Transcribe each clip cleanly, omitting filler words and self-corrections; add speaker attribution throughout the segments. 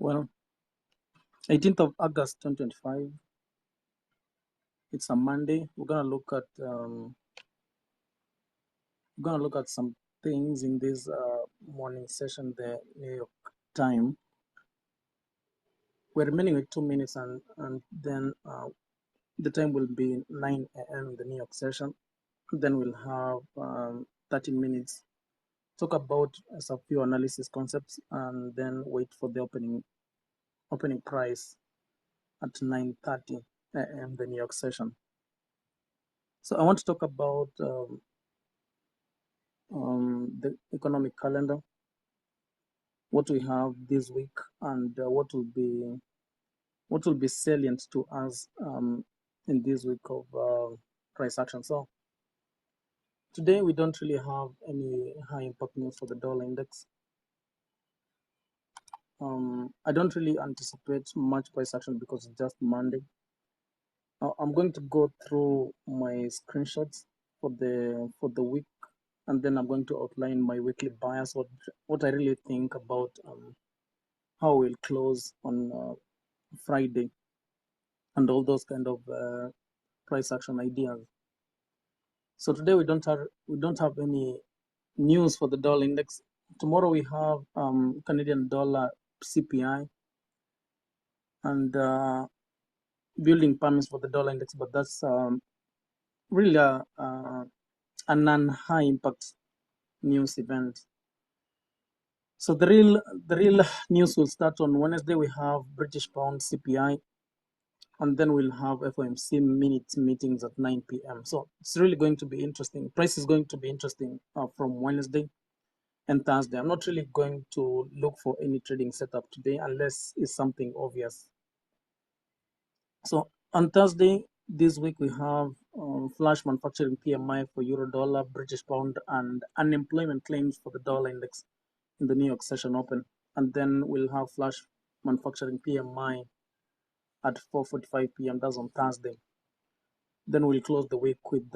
Speaker 1: Well, 18th of August 2025. It's a Monday. We're gonna look at some things in this morning session, the New York time. We're remaining with 2 minutes, and then the time will be 9 a.m. the New York session. Then we'll have 13 minutes talk about a few analysis concepts, and then wait for the opening price at 9:30 a.m. the New York session. So I want to talk about the economic calendar, what we have this week, and what will be salient to us in this week of price action. So today we don't really have any high impact news for the dollar index. I don't really anticipate much price action because it's just Monday. I'm going to go through my screenshots for the week, and then I'm going to outline my weekly bias, what I really think about how we'll close on Friday, and all those kind of price action ideas. So today we don't have any news for the dollar index. Tomorrow we have Canadian dollar CPI and building permits for the dollar index, but that's really a non-high impact news event. So the real news will start on Wednesday. We have British pound CPI, and then we'll have FOMC minutes meetings at 9 p.m. So it's really going to be interesting. Price is going to be interesting from Wednesday and Thursday. I'm not really going to look for any trading setup today unless it's something obvious. So on Thursday this week we have flash manufacturing PMI for euro dollar, British pound, and unemployment claims for the dollar index in the New York session open. And then we'll have flash manufacturing PMI at 4:45 p.m. That's on Thursday. Then we'll close the week with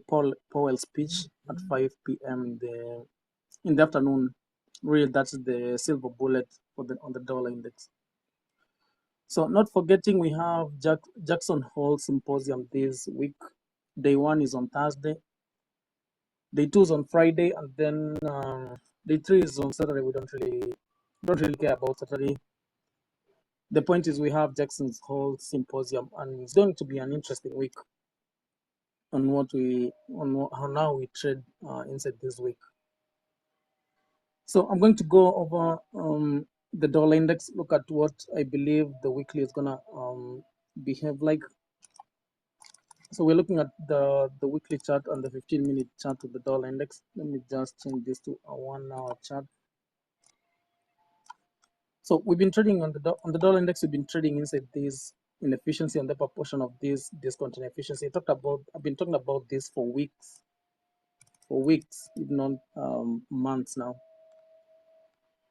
Speaker 1: Powell's speech at 5 p.m. in the afternoon. Really, that's the silver bullet on the dollar index. So not forgetting, we have Jackson Hole Symposium this week. Day 1 is on Thursday. Day 2 is on Friday, and then day 3 is on Saturday. We don't really care about Saturday. The point is we have Jackson Hole Symposium, and it's going to be an interesting week on how now we trade inside this week. So I'm going to go over the dollar index, look at what I believe the weekly is gonna behave like. So we're looking at the weekly chart and the 15-minute chart of the dollar index. Let me just change this to a 1-hour chart. So we've been trading on the dollar index. We've been trading inside this inefficiency and the proportion of this discontinued efficiency. I've been talking about this for weeks, if not months now.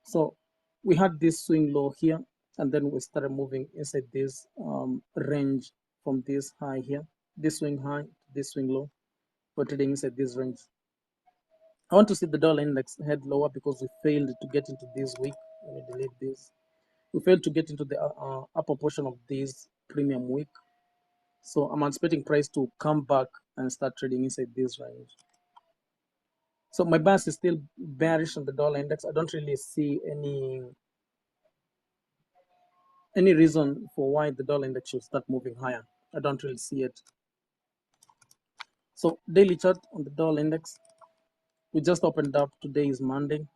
Speaker 1: So we had this swing low here, and then we started moving inside this range from this high here, this swing high, this swing low. We're trading inside this range. I want to see the dollar index head lower because we failed to get into this week. Let me delete this. We failed to get into the upper portion of this premium week. So I'm anticipating price to come back and start trading inside this range. So my bias is still bearish on the dollar index. I don't really see any reason for why the dollar index should start moving higher. I don't really see it. So daily chart on the dollar index, we just opened up. Today is Monday.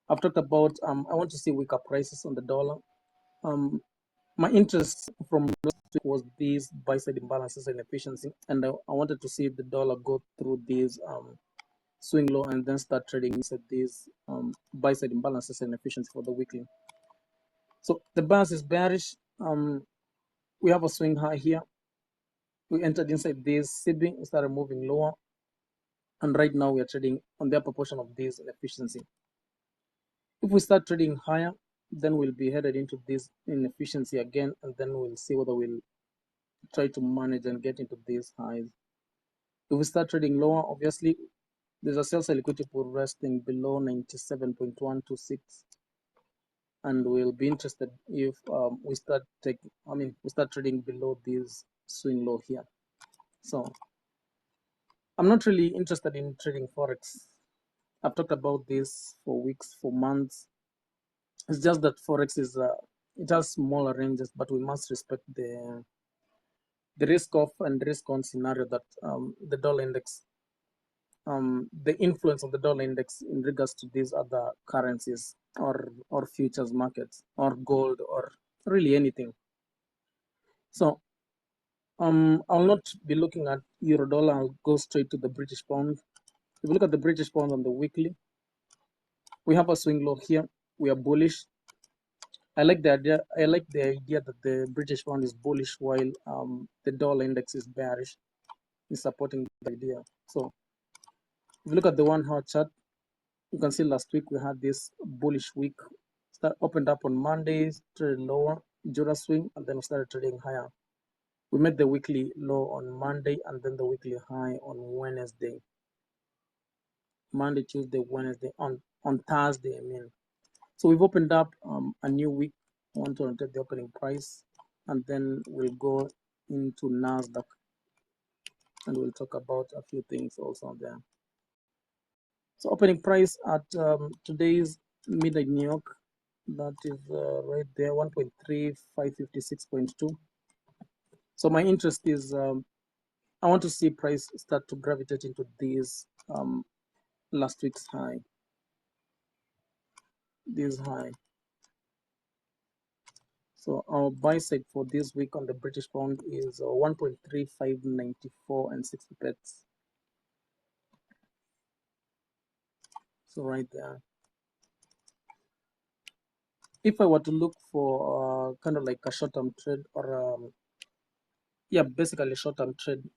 Speaker 1: I've talked about I want to see weaker prices on the dollar. My interest from last week was these buy side imbalances and efficiency, and I wanted to see the dollar go through these swing low and then start trading inside these buy side imbalances and efficiency for the weekly. So the bias is bearish. We have a swing high here. We entered inside this CB, we started moving lower, and right now we are trading on the upper portion of this efficiency. If we start trading higher, then we'll be headed into this inefficiency again, and then we'll see whether we'll try to manage and get into these highs. If we start trading lower, obviously there's a sell side liquidity pool resting below 97.126. and we'll be interested if we start trading below this swing low here. So I'm not really interested in trading forex. I've talked about this for weeks, for months. It's just that forex is it has smaller ranges, but we must respect the risk off and risk on scenario that the dollar index, the influence of the dollar index in regards to these other currencies or futures markets or gold or really anything. So I'll not be looking at euro dollar. I'll go straight to the British pound. If you look at the British pound on the weekly, we have a swing low here. We are bullish. I like the idea. I like the idea that the British pound is bullish while the dollar index is bearish. Is supporting the idea. So if you look at the 1 hour chart, you can see last week we had this bullish week. Opened up on Mondays, traded lower, Jura swing, and then we started trading higher. We made the weekly low on Monday and then the weekly high on Wednesday. Monday, Tuesday, Wednesday, on Thursday, I mean. So we've opened up a new week. I want to take the opening price, and then we'll go into NASDAQ, and we'll talk about a few things also there. So opening price at today's midnight New York, that is right there, 1.3556.2. So my interest is I want to see price start to gravitate into this last week's high, this high. So our buy side for this week on the British pound is 1.3594 and 60 pence. So right there. If I were to look for kind of like a short-term trade or yeah, basically short-term trade,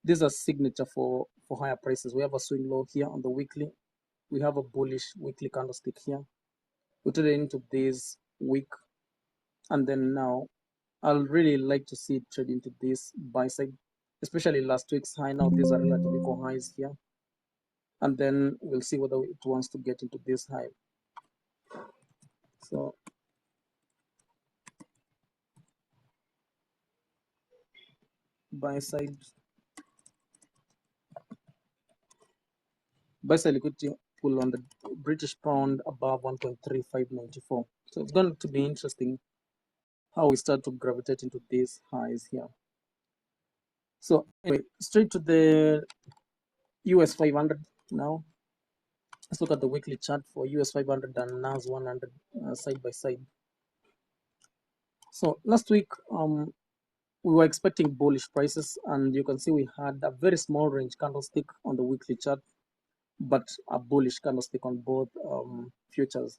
Speaker 1: this is a signature for higher prices. We have a swing low here on the weekly. We have a bullish weekly candlestick here. We trade into this week, and then now I'll really like to see it trade into this buy side, especially last week's high. Now these are relatively core highs here, and then we'll see whether it wants to get into this high. So buy side liquidity pull on the British pound above 1.3594. So it's going to be interesting how we start to gravitate into these highs here. So anyway, straight to the US 500 now. Let's look at the weekly chart for US 500 and NAS 100 side by side. So last week we were expecting bullish prices, and you can see we had a very small range candlestick on the weekly chart, but a bullish candlestick on both futures.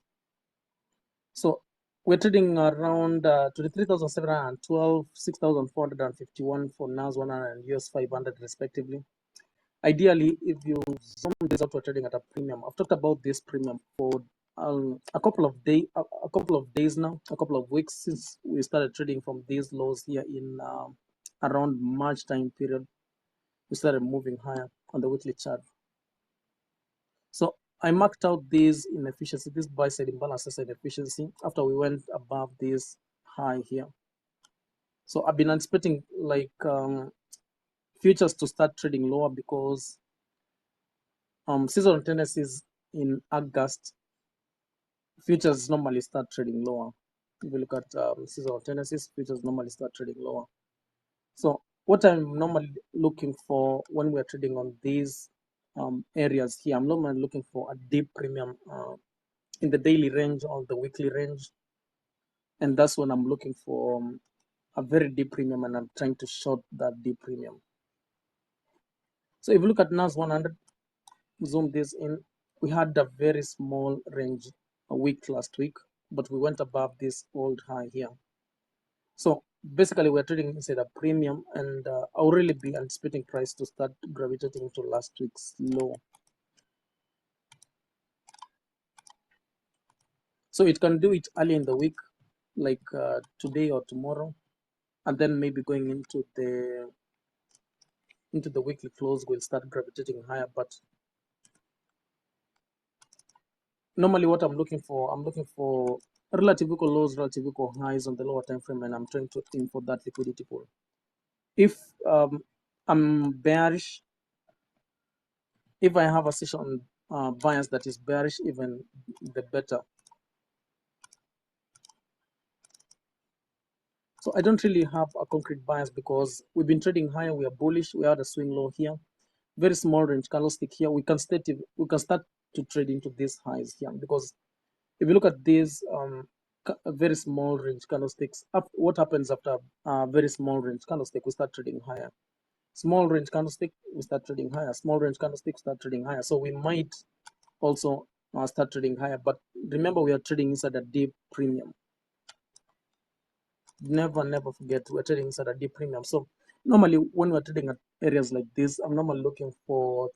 Speaker 1: So we're trading around 23,712, 6,451 for NAS 100 and US 500 respectively. Ideally, if you zoom this out, we're trading at a premium. I've talked about this premium for a couple of days now, a couple of weeks since we started trading from these lows here in around March time period. We started moving higher on the weekly chart. So I marked out this inefficiency, this buy side imbalances inefficiency after we went above this high here. So I've been anticipating like futures to start trading lower because seasonal tendencies in August, futures normally start trading lower. If you look at seasonal tendencies, futures normally start trading lower. So what I'm normally looking for when we're trading on these areas here, I'm normally looking for a deep premium in the daily range or the weekly range, and that's when I'm looking for a very deep premium, and I'm trying to short that deep premium. So if you look at NAS 100, zoom this in, we had a very small range a week last week, but we went above this old high here. So basically we're trading inside a premium, and I'll really be anticipating price to start gravitating to last week's low. So it can do it early in the week, like today or tomorrow, and then maybe going into the weekly close will start gravitating higher. But normally what I'm looking for relative equal lows, relative equal highs on the lower time frame, and I'm trying to think for that liquidity pool. If I'm bearish, if I have a session bias that is bearish, even the better. So I don't really have a concrete bias because we've been trading higher. We are bullish. We had a swing low here, very small range candlestick here. We can start to trade into these highs here because if you look at these very small range candlesticks, what happens after a very small range candlestick? We start trading higher. Small range candlestick, we start trading higher. Small range candlestick, start trading higher. So we might also start trading higher. But remember, we are trading inside a deep premium. Never forget, we're trading inside a deep premium. So normally when we're trading at areas like this, I'm normally looking for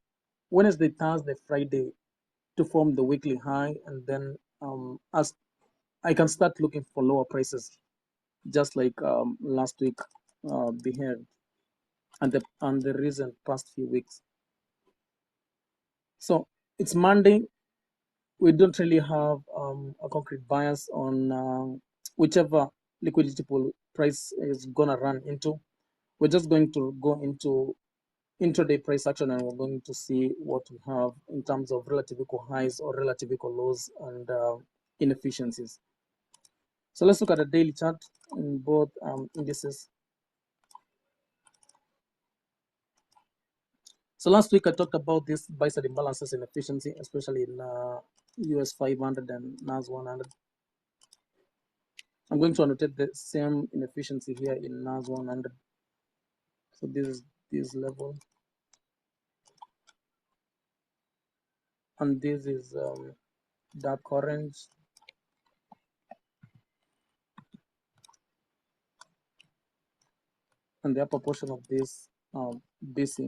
Speaker 1: Wednesday, Thursday, Friday to form the weekly high, and then as I can start looking for lower prices, just like last week behaved, and the recent past few weeks. So it's Monday. We don't really have a concrete bias on whichever liquidity pool price is gonna run into. We're just going to go into intraday price action, and we're going to see what we have in terms of relative equal highs or relative equal lows and inefficiencies. So let's look at a daily chart in both indices. So last week I talked about this buy-side imbalances in efficiency, especially in US 500 and NAS 100. I'm going to annotate the same inefficiency here in NAS 100. So this is this level, and this is dark orange, and the upper portion of this BC.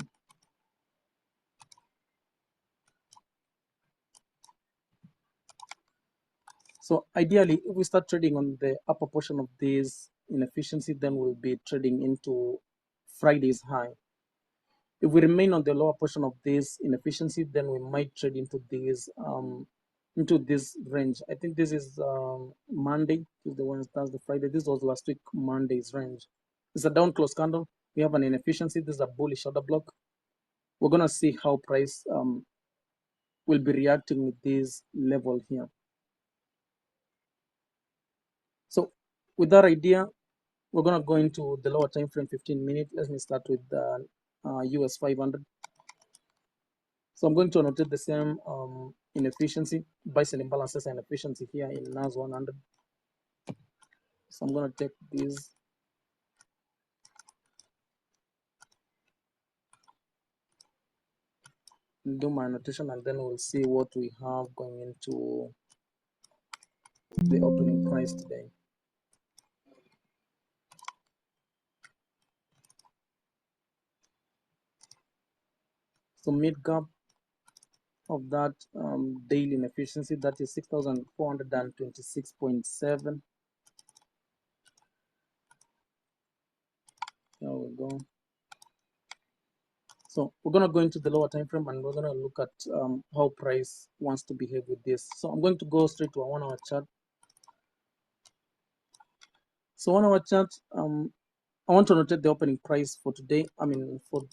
Speaker 1: So ideally, if we start trading on the upper portion of this inefficiency, then we'll be trading into Friday's high. If we remain on the lower portion of this inefficiency, then we might trade into this range. I think this is Monday, Tuesday, Wednesday, Thursday, Friday. This was last week Monday's range. It's a down close candle. We have an inefficiency. This is a bullish order block. We're gonna see how price will be reacting with this level here. So with that idea, we're gonna go into the lower time frame, 15 minutes. Let me start with the US 500. So I'm going to annotate the same inefficiency, buy-sell imbalances and efficiency here in NAS 100. So I'm gonna take this, do my annotation, and then we'll see what we have going into the opening price today. So mid gap of that daily inefficiency, that is 6,426.7. There we go. So we're gonna go into the lower time frame, and we're gonna look at how price wants to behave with this. So I'm going to go straight to a 1 hour chart. So 1 hour chart, I want to notate the opening price for today. I mean, for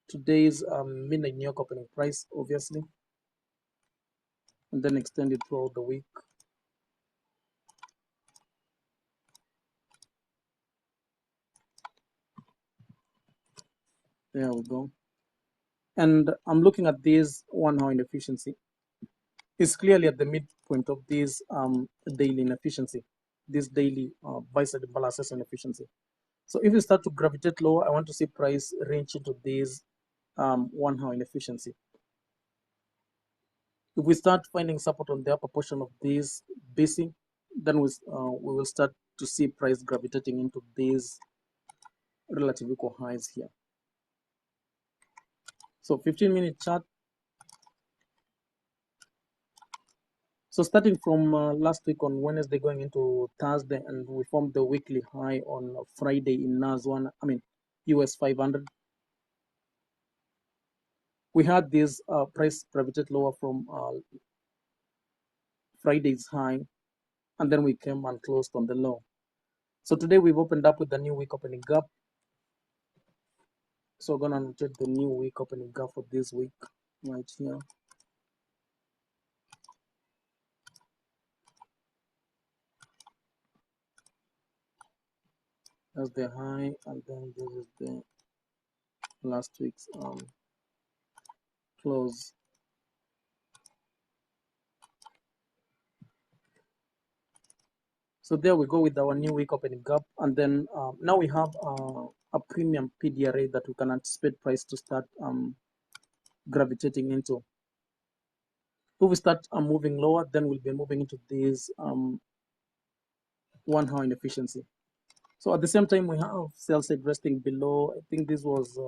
Speaker 1: today's midnight New York opening price, obviously, and then extend it throughout the week. There we go. And I'm looking at this 1 hour inefficiency. It's clearly at the midpoint of this daily inefficiency, this daily buy-side imbalances and efficiency. So if you start to gravitate lower, I want to see price range into this 1 hour inefficiency. If we start finding support on the upper portion of this BC, then we will start to see price gravitating into these relative equal highs here. So 15-minute chart. So starting from last week on Wednesday going into Thursday, and we formed the weekly high on Friday in US 500. We had this price gravitate lower from Friday's high, and then we came and closed on the low. So today we've opened up with the new week opening gap. So we're gonna annotate the new week opening gap for this week right here. That's the high, and then this is the last week's close. So there we go with our new week opening gap, and then now we have a premium PDRA that we can anticipate price to start gravitating into. If we start moving lower, then we'll be moving into this 1 hour inefficiency. So at the same time, we have sell side resting below. I think this was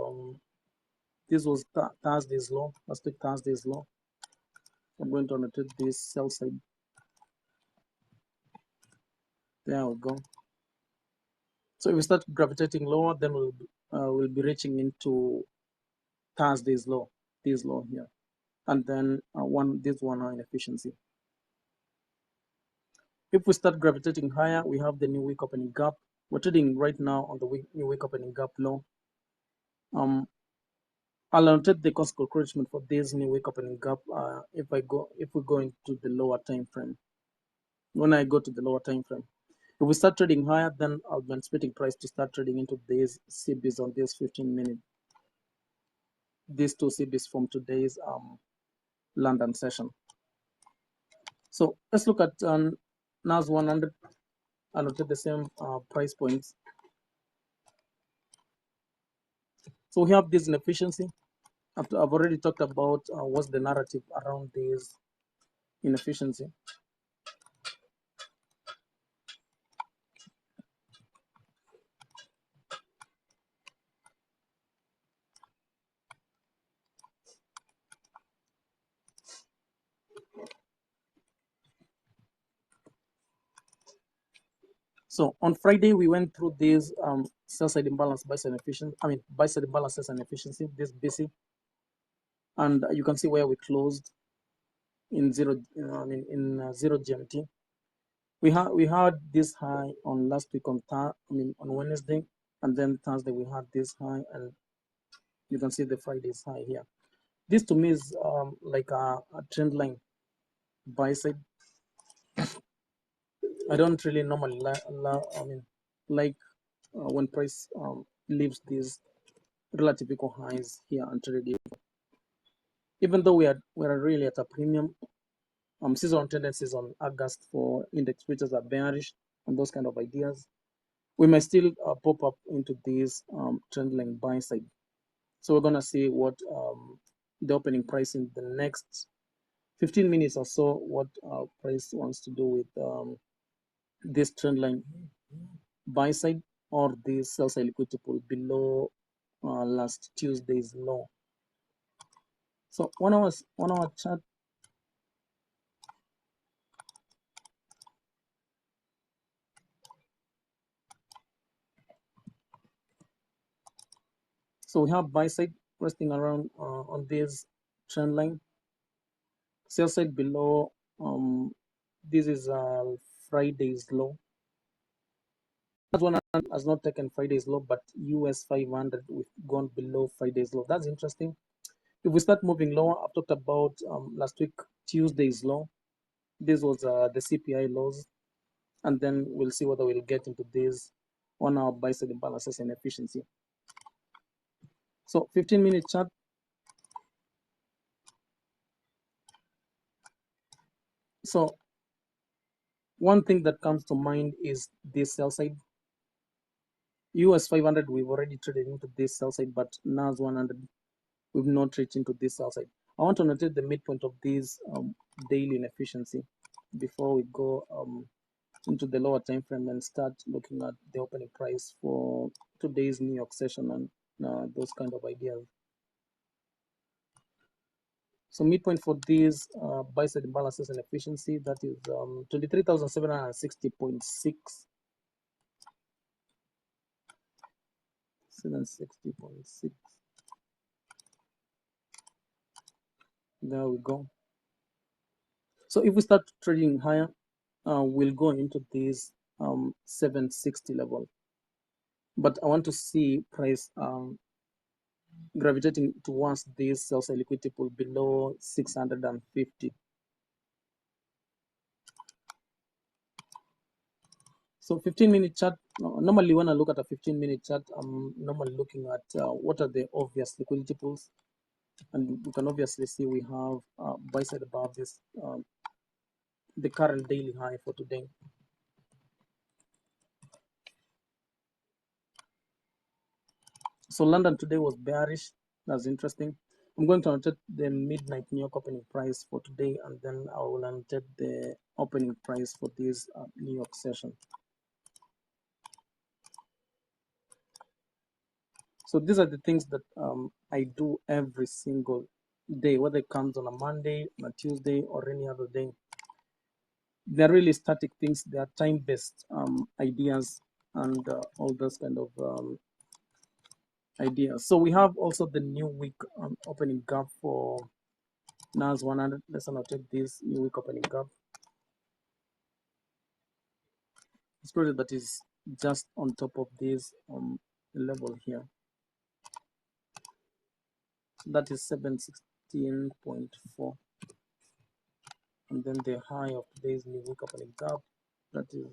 Speaker 1: Thursday's low. Last week Thursday's low. I'm going to annotate this sell side. There we go. So if we start gravitating lower, then we'll be reaching into Thursday's low, this low here, and then this 1 hour inefficiency. If we start gravitating higher, we have the new week opening gap. We're trading right now on the new week opening gap low. I'll annotate the cost encouragement for this new week opening gap if we go into the lower time frame. When I go to the lower time frame, if we start trading higher, then I'll be anticipating price to start trading into these CBs on this 15-minute. These two CBs from today's London session. So let's look at NAS 100. Annotate the same price points. So we have this inefficiency. I've already talked about what's the narrative around this inefficiency. So on Friday, we went through this sell side imbalance, buy side efficiency. Buy side imbalances and efficiency, this BC. And you can see where we closed in zero GMT. We had this high on last week on Wednesday, and then Thursday we had this high, and you can see the Friday's high here. This to me is like a trend line buy side. I don't really normally like when price leaves these relative equal highs here and trade, even though we're really at a premium. Seasonal tendencies on August for index futures are bearish, and those kind of ideas. We may still pop up into this trend line buy side. So we're gonna see what the opening price in the next 15 minutes or so, what price wants to do with this trend line buy side or this sell side liquidity pool below last Tuesday's low. So 1 hour chart. So we have buy side resting around on this trend line. Sell side below. This is Friday's low. That one has not taken Friday's low, but US 500 we've gone below Friday's low. That's interesting. If we start moving lower, I've talked about last week Tuesday's low. This was the CPI lows, and then we'll see whether we'll get into this 1 hour buy side imbalances and efficiency. So 15-minute chart. So one thing that comes to mind is this sell side. US 500 we've already traded into this sell side, but NAS 100 we've not reached into this sell side. I want to notate the midpoint of this daily inefficiency before we go into the lower time frame and start looking at the opening price for today's New York session and those kind of ideas. So midpoint for these buy side imbalances and efficiency, that is 23,760.6. 760.6. There we go. So if we start trading higher, will go into this 760 level, but I want to see price gravitating towards this sell side liquidity pool below 650. So 15-minute chart, normally when I look at a 15-minute chart, I'm normally looking at what are the obvious liquidity pools. And we can obviously see we have buy side above this, the current daily high for today. So London today was bearish. That's interesting. I'm going to annotate the midnight New York opening price for today, and then I will annotate the opening price for this New York session. So these are the things that I do every single day, whether it comes on a Monday, on a Tuesday, or any other day. They're really static things. They are time-based ideas and all those kind of ideas. So we have also the new week opening gap for NAS 100. Let's annotate this new week opening gap. It's probably that is just on top of this level here. That is 716.4. And then the high of today's new week opening gap, that is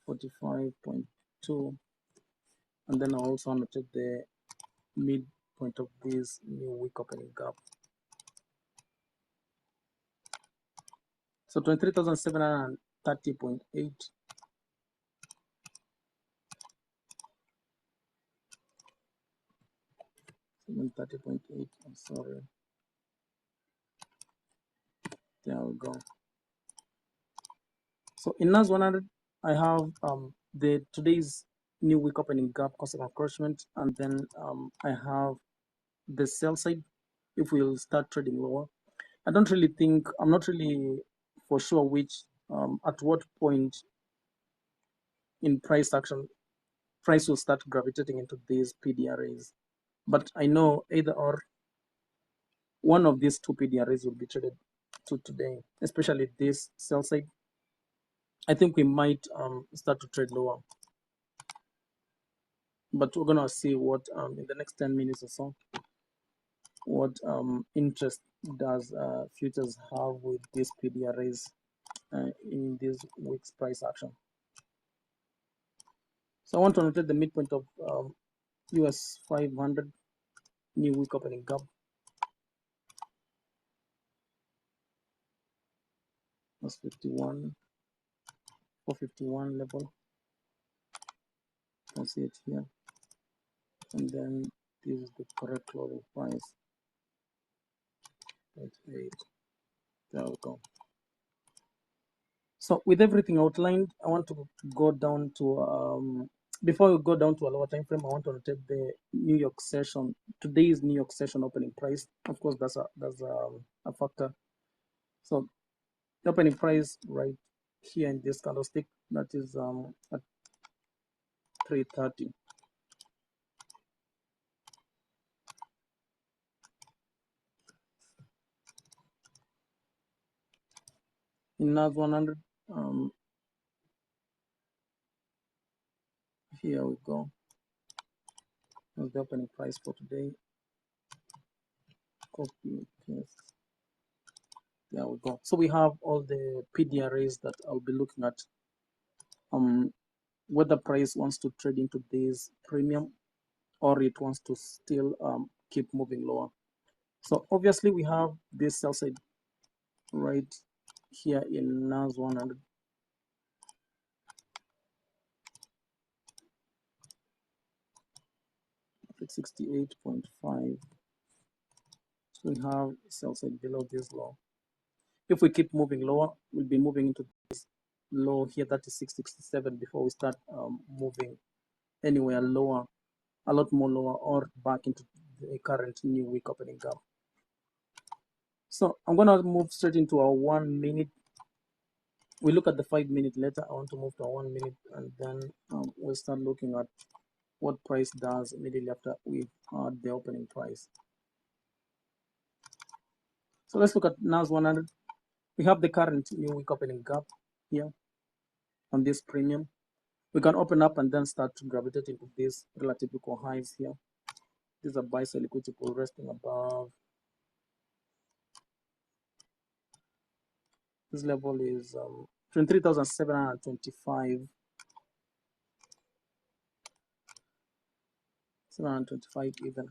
Speaker 1: 45.2. And then I also annotate the midpoint of this new week opening gap. So 23,730.8. 730.8, I'm sorry. There we go. So in NAS 100, I have the today's new week opening gap cost of encroachment, and then I have the sell side if we'll start trading lower. I don't really think, I'm not really for sure which at what point in price action price will start gravitating into these PDRAs, but I know either or one of these two PDRAs will be traded to today, especially this sell side. I think we might start to trade lower, but we're gonna see what in the next 10 minutes or so what interest does futures have with these PDRAs in this week's price action. So I want to notate the midpoint of US 500 new week opening gap. That's 51, 451 level. You can see it here. And then this is the correct closing price. 0.8. There we go. So with everything outlined, I want to go down to before we go down to a lower time frame, I want to notate the New York session, today's New York session opening price. Of course, that's a factor. So the opening price right here in this candlestick, that is at 330. In NAS 100, here we go. That's the opening price for today. Copy, paste. There we go. So we have all the PDRAs that I'll be looking at. Whether price wants to trade into this premium or it wants to still keep moving lower. So obviously we have this sell side right here in NAS 100. It's 68.5. So we have sell side below this low. If we keep moving lower, we'll be moving into this low here, that is 667, before we start moving anywhere lower, a lot more lower, or back into the current new week opening gap. So I'm gonna move straight into our 1 minute. We look at the 5 minute later. I want to move to a 1 minute, and then we'll start looking at what price does immediately after we've had the opening price. So let's look at NAS 100. We have the current new week opening gap here on this premium. We can open up and then start to gravitate into these relative equal highs here. These are buy sell liquidity pool resting above. This level is 23,725. 725 even.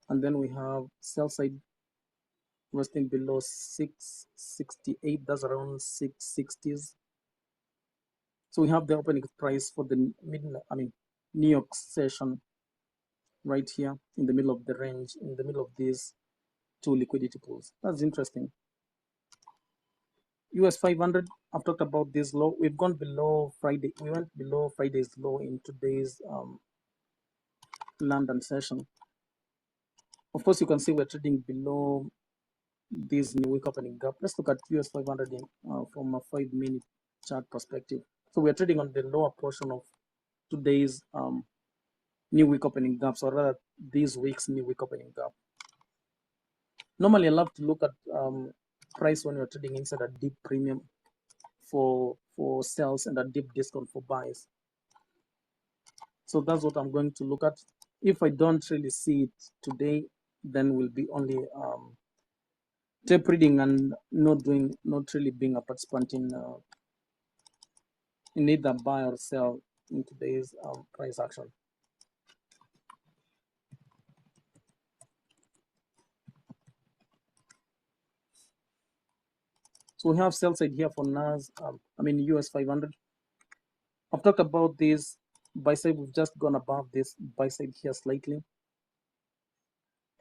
Speaker 1: And then we have sell side resting below 668. That's around 660s. So we have the opening price for the New York session right here in the middle of the range, in the middle of these two liquidity pools. That's interesting. US 500, I've talked about this low. We've gone below Friday. We went below Friday's low in today's London session. Of course, you can see we're trading below this new week opening gap. Let's look at US 500 from a 5-minute chart perspective. So we're trading on the lower portion of today's new week opening gap, so rather this week's new week opening gap. Normally, I love to look at price when you're trading inside a deep premium for sells and a deep discount for buys. So that's what I'm going to look at. If I don't really see it today, then we'll be only tape reading and not really being a participant in either buy or sell in today's price action. So we have sell side here for NAS, US 500. I've talked about this buy side. We've just gone above this buy side here slightly.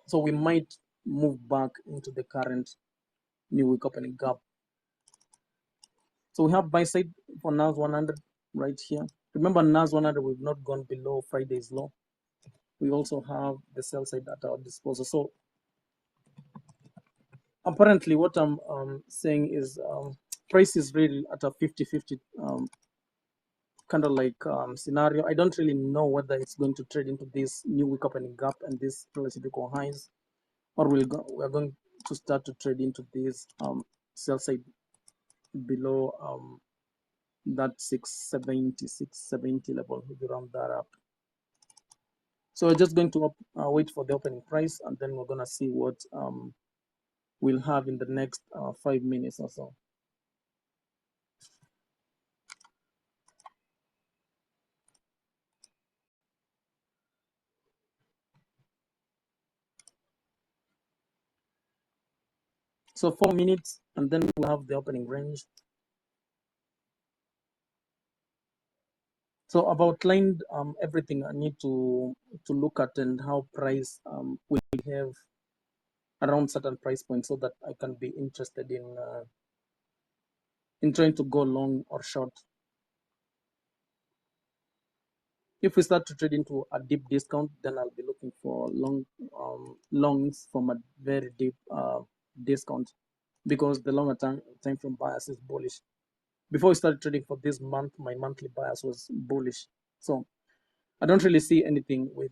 Speaker 1: So we might move back into the current new week opening gap. So we have buy side for NAS 100 right here. Remember, NAS 100, we've not gone below Friday's low. We also have the sell side at our disposal. So apparently what I'm saying is price is really at a 50-50 kind of like scenario. I don't really know whether it's going to trade into this new week opening gap and this relative equal highs, or we're going to start to trade into this sell side below that 670 level. If you round that up. So we're just going to wait for the opening price, and then we're gonna see what we'll have in the next 5 minutes or so. So 4 minutes, and then we'll have the opening range. So I've outlined everything I need to look at and how price will behave around certain price points, so that I can be interested in trying to go long or short. If we start to trade into a deep discount, then I'll be looking for longs from a very deep discount, because the longer time frame bias is bullish. Before we started trading for this month, my monthly bias was bullish. So I don't really see anything with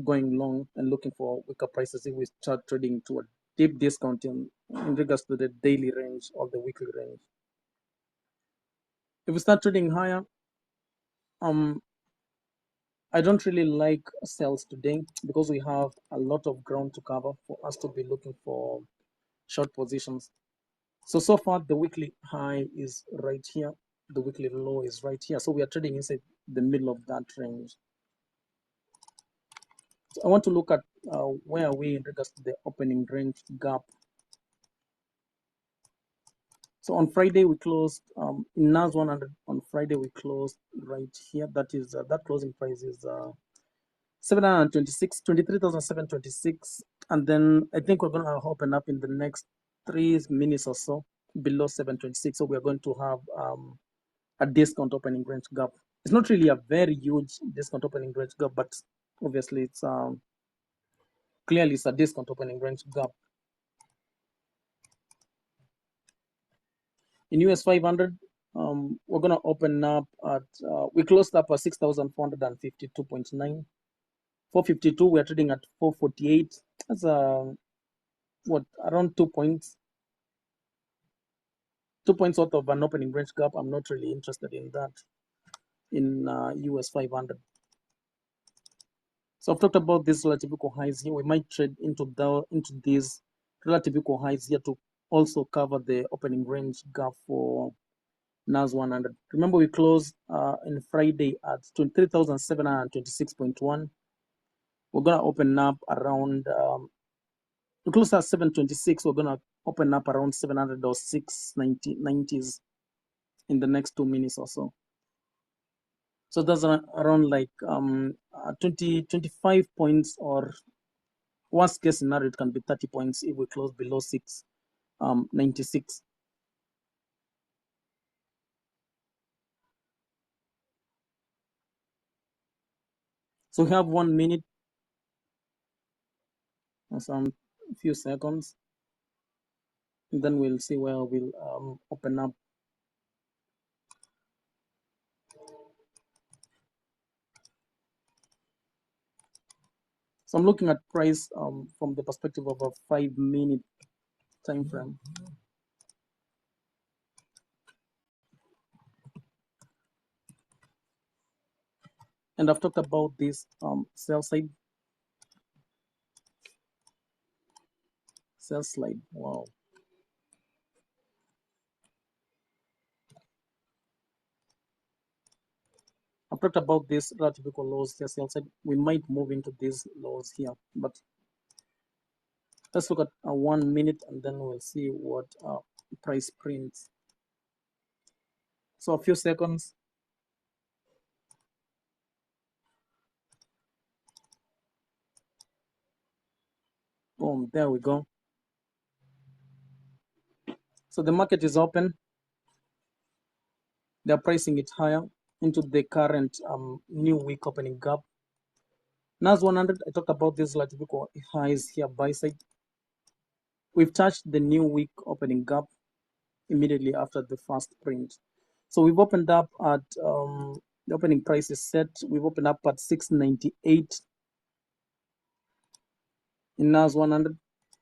Speaker 1: going long and looking for weaker prices if we start trading to a deep discount in regards to the daily range or the weekly range. If we start trading higher, I don't really like sells today, because we have a lot of ground to cover for us to be looking for short positions. So far the weekly high is right here, the weekly low is right here, so we are trading inside the middle of that range. So I want to look at where are we in regards to the opening range gap. So on Friday we closed in NAS 100. On Friday we closed right here. That is that closing price is 23,726, and then I think we're going to open up in the next 3 minutes or so below 726. So we're going to have a discount opening range gap. It's not really a very huge discount opening range gap, but obviously it's clearly it's a discount opening range gap. In US 500, we're going to open up at we closed up at 6,452.9. 452, we're trading at 448. That's around 2 points. 2 points worth of an opening range gap. I'm not really interested in that in US 500. So I've talked about these relative equal highs here. We might trade into these relative equal highs here to also cover the opening range gap for NAS 100. Remember, we closed in Friday at 23,726.1. We're gonna open up around. We closed at 726. We're gonna open up around 700 or 690s in the next 2 minutes or so. So that's around like 25 points, or worst case scenario, it can be 30 points if we close below 696. So we have 1 minute or some few seconds, and then we'll see where we'll open up. So I'm looking at price from the perspective of a 5-minute time frame. And I've talked about this sell slide. Wow. I've talked about this relative equal lows here, sell side. We might move into these lows here, but let's look at 1 minute and then we'll see what price prints. So a few seconds. Boom, there we go. So the market is open. They're pricing it higher into the current new week opening gap. NAS 100, I talked about this relative equal highs here, buy side. We've touched the new week opening gap immediately after the first print. So we've opened up at the opening price is set. We've opened up at 698 in NAS 100.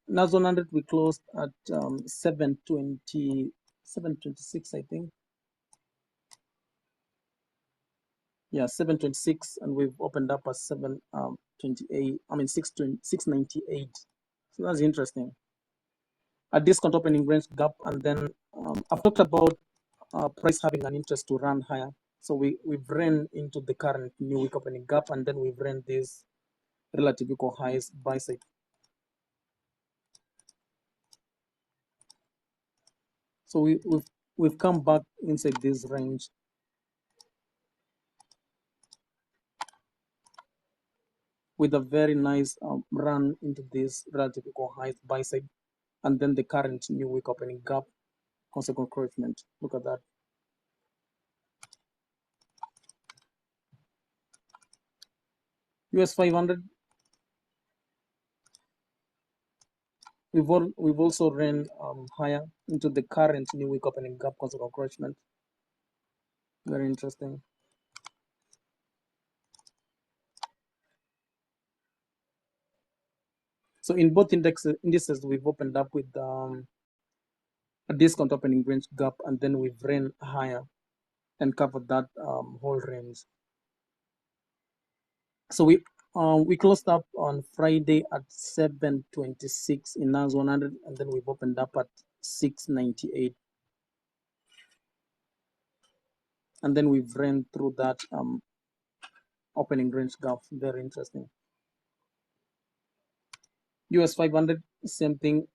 Speaker 1: NAS 100 we closed at 720, 726, I think. Yeah, 726, and we've opened up at 728. I mean 698. So that's interesting. A discount opening range gap, and then I've talked about price having an interest to run higher. So we've ran into the current new week opening gap, and then we've ran this relative equal highs buy side. So we've come back inside this range. With a very nice run into this relative equal highs buy side, and then the current new week opening gap, consequent encouragement. Look at that. US 500. We've also ran higher into the current new week opening gap, consequent encouragement. Very interesting. So in both indices, we've opened up with a discount opening range gap, and then we've ran higher and covered that whole range. So we closed up on Friday at 726 in NAS 100, and then we've opened up at 698, and then we've ran through that opening range gap. Very interesting. US 500, same thing.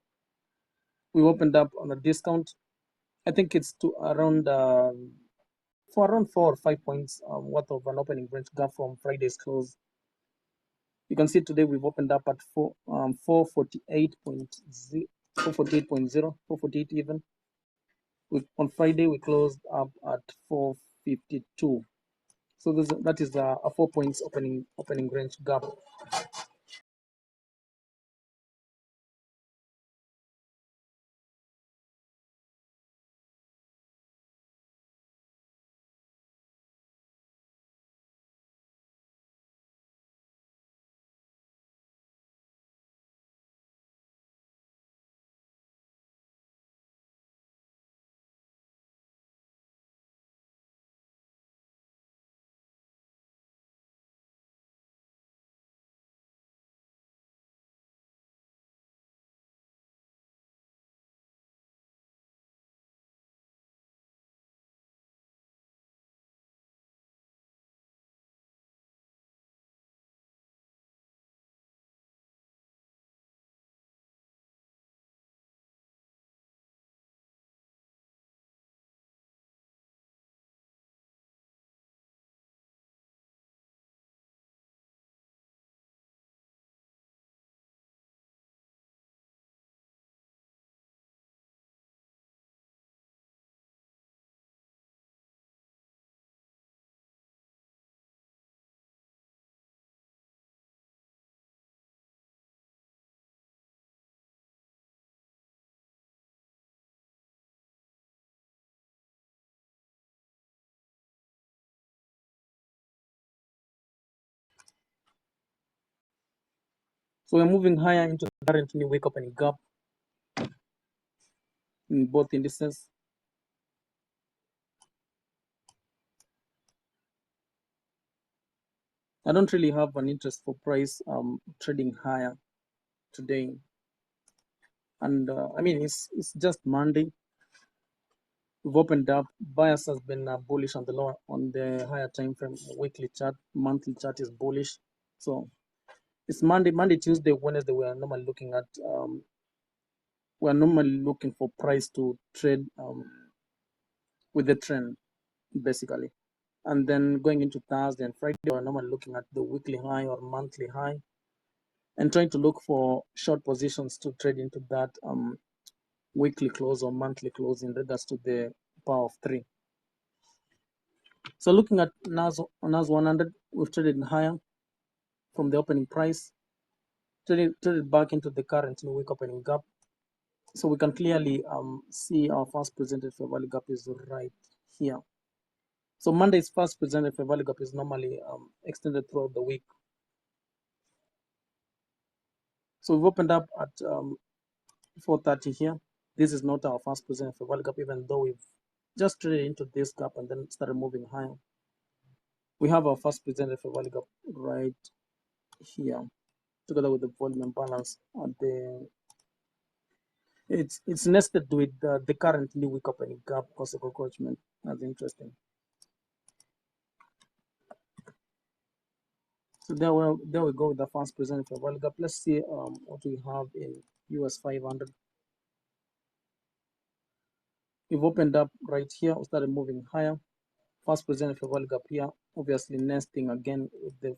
Speaker 1: We opened up on a discount. I think it's to around for around 4 or 5 points worth of an opening range gap from Friday's close. You can see today we've opened up at 448.0, 448 even. On Friday we closed up at 452. So that is a 4 points opening range gap. So we're moving higher into the current new week opening gap in both indices. I don't really have an interest for price trading higher today. And I mean, it's just Monday. We've opened up. Bias has been bullish on the lower, on the higher time frame. Weekly chart, monthly chart is bullish. So it's Monday, Tuesday, Wednesday. We're normally looking for price to trade with the trend, basically. And then going into Thursday and Friday, we're normally looking at the weekly high or monthly high, and trying to look for short positions to trade into that weekly close or monthly close in regards to the power of 3. So looking at NAS 100, we've traded higher from the opening price, traded back into the current new week opening gap. So we can clearly see our first presented fair value gap is right here. So Monday's first presented fair value gap is normally extended throughout the week. So we've opened up at 4:30 here. This is not our first presented fair value gap, even though we've just traded into this gap and then started moving higher. We have our first presented fair value gap right here, together with the volume imbalance at the it's nested with the current new week opening gap cost of encroachment. That's interesting. So there we go with the first presented fair value gap. Let's see what we have in US 500. We've opened up right here. We started moving higher. First presented fair value gap here, obviously nesting again with the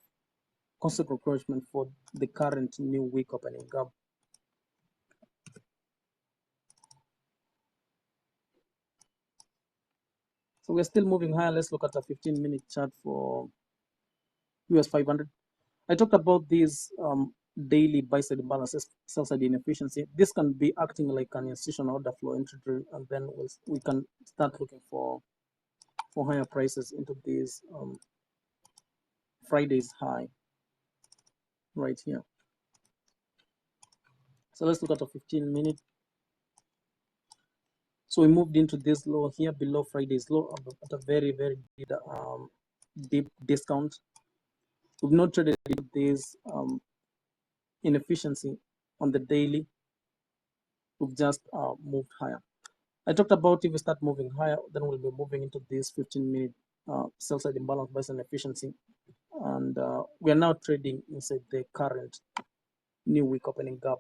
Speaker 1: cost of encroachment for the current new week opening gap. So we're still moving higher. Let's look at a 15-minute chart for US 500. I talked about these daily buy-side imbalances, sell-side inefficiency. This can be acting like an institutional order flow entry, and then we can start looking for higher prices into these Friday's high right here. So let's look at a 15-minute. So we moved into this low here below Friday's low at a very, very deep discount. We've not traded this inefficiency on the daily. We've just moved higher. I talked about if we start moving higher, then we'll be moving into this 15-minute sell-side imbalance based on efficiency. And we are now trading inside the current new week opening gap.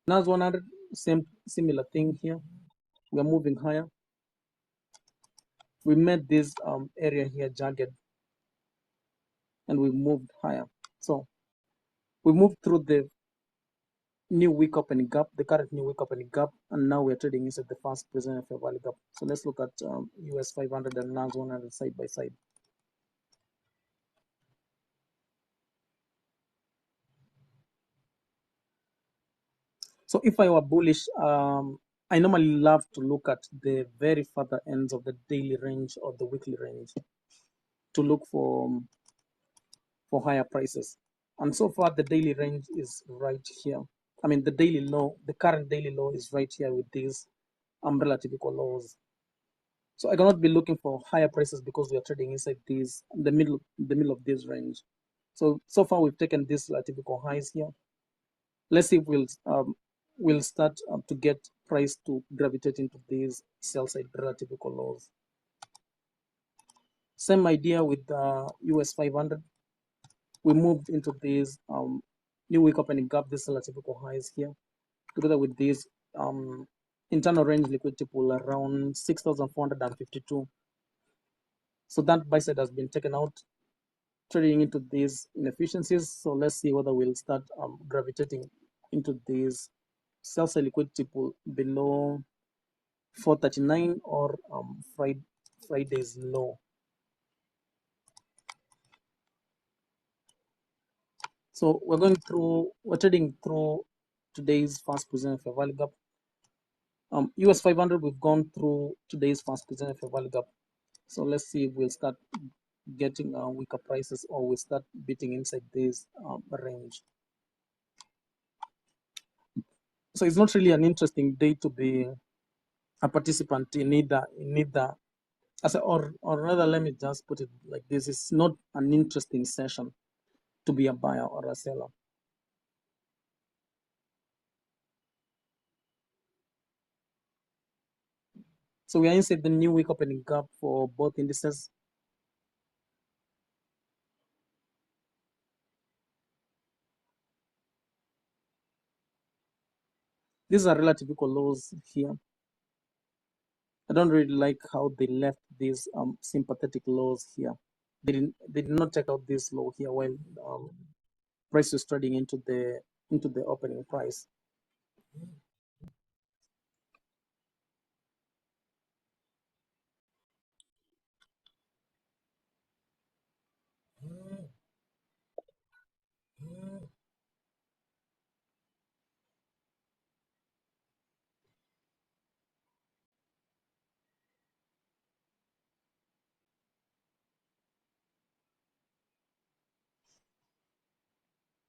Speaker 1: NAS 100, similar thing here. We are moving higher. We made this area here jagged, and we moved higher. So we moved through the new week opening gap, the current new week opening gap, and now we're trading inside the first presented fair value gap. So let's look at US 500 and NAS 100 side by side. So if I were bullish, I normally love to look at the very further ends of the daily range or the weekly range to look for higher prices. And so far, the daily range is right here. I mean, the daily low, the current daily low is right here with these umbrella typical lows. So I cannot be looking for higher prices because we are trading inside these, the middle of this range. So far we've taken these typical highs here. Let's see if we'll start to get price to gravitate into these sell side relative equal lows. Same idea with US 500. We moved into these new week opening gap, these relative equal highs here, together with these internal range liquidity pool around 6,452. So that buy side has been taken out, trading into these inefficiencies. So let's see whether we'll start gravitating into these sell side liquidity pool below 439 or Friday's low. So we're trading through today's first presented fair value gap. US 500, we've gone through today's first presented fair value gap. So let's see if we'll start getting weaker prices, or we start beating inside this range. So it's not really an interesting day to be a participant in either or rather, let me just put it like this: it's not an interesting session to be a buyer or a seller. So we are inside the new week opening gap for both indices. These are relative equal lows here. I don't really like how they left these sympathetic lows here. They did not take out this low here while price is trading into the opening price.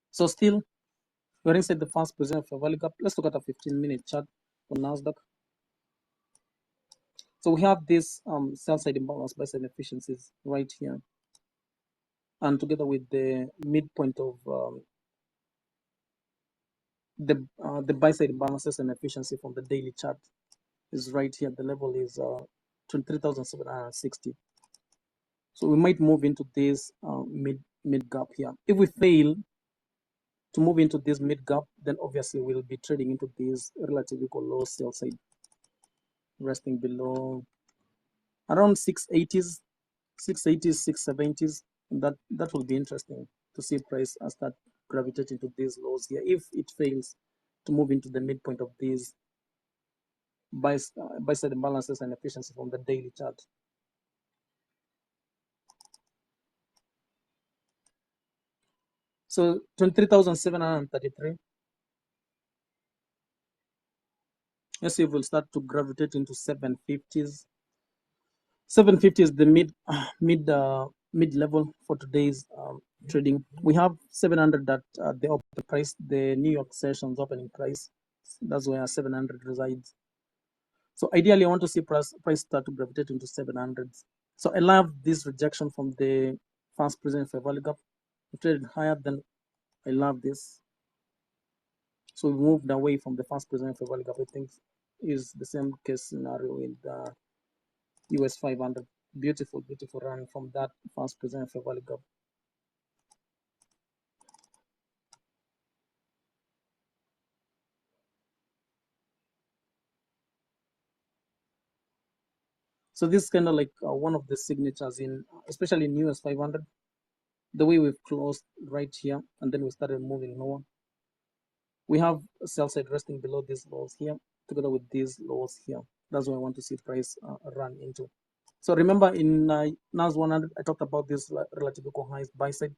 Speaker 1: So still, we're inside the fast position for value gap. Let's look at a 15-minute chart for Nasdaq. So we have this sell side imbalance, buy side efficiencies right here, and together with the midpoint of the buy side imbalances and efficiency from the daily chart is right here. The level is 23,760. So we might move into this mid gap here. If we fail to move into this mid gap, then obviously we'll be trading into this relative equal low sell side, resting below around 680s, 680s, 670s. That will be interesting to see price start gravitating to these lows here. If it fails to move into the midpoint of these buy side imbalances and efficiency from the daily chart. So 23,733. Let's see if we'll start to gravitate into 750s. 750 is the mid level for today's trading. We have 700 at the open price, the New York sessions opening price. That's where 700 resides. So ideally, I want to see price start to gravitate into 700s. So I love this rejection from the fast present fair value gap. We traded higher than I love this. So we moved away from the fast present fair value gap. I think is the same case scenario with the US 500. Beautiful, beautiful run from that fast present fair value gap. So this is kind of like one of the signatures in, especially in US 500, the way we've closed right here and then we started moving lower. We have a sell side resting below these lows here, together with these lows here. That's why I want to see price run into. So remember in NAS 100, I talked about this relative equal highs buy side.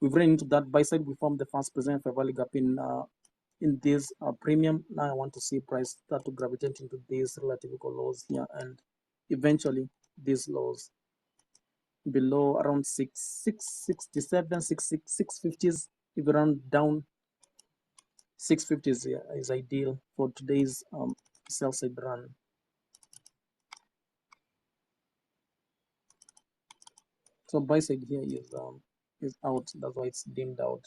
Speaker 1: We've run into that buy side. We formed the fast present fair value gap in this premium. Now I want to see price start to gravitate into these relative equal lows here and eventually these lows below around 667, 650s. If you run down 650 is ideal for today's sell side run. So buy side here is out. That's why it's dimmed out.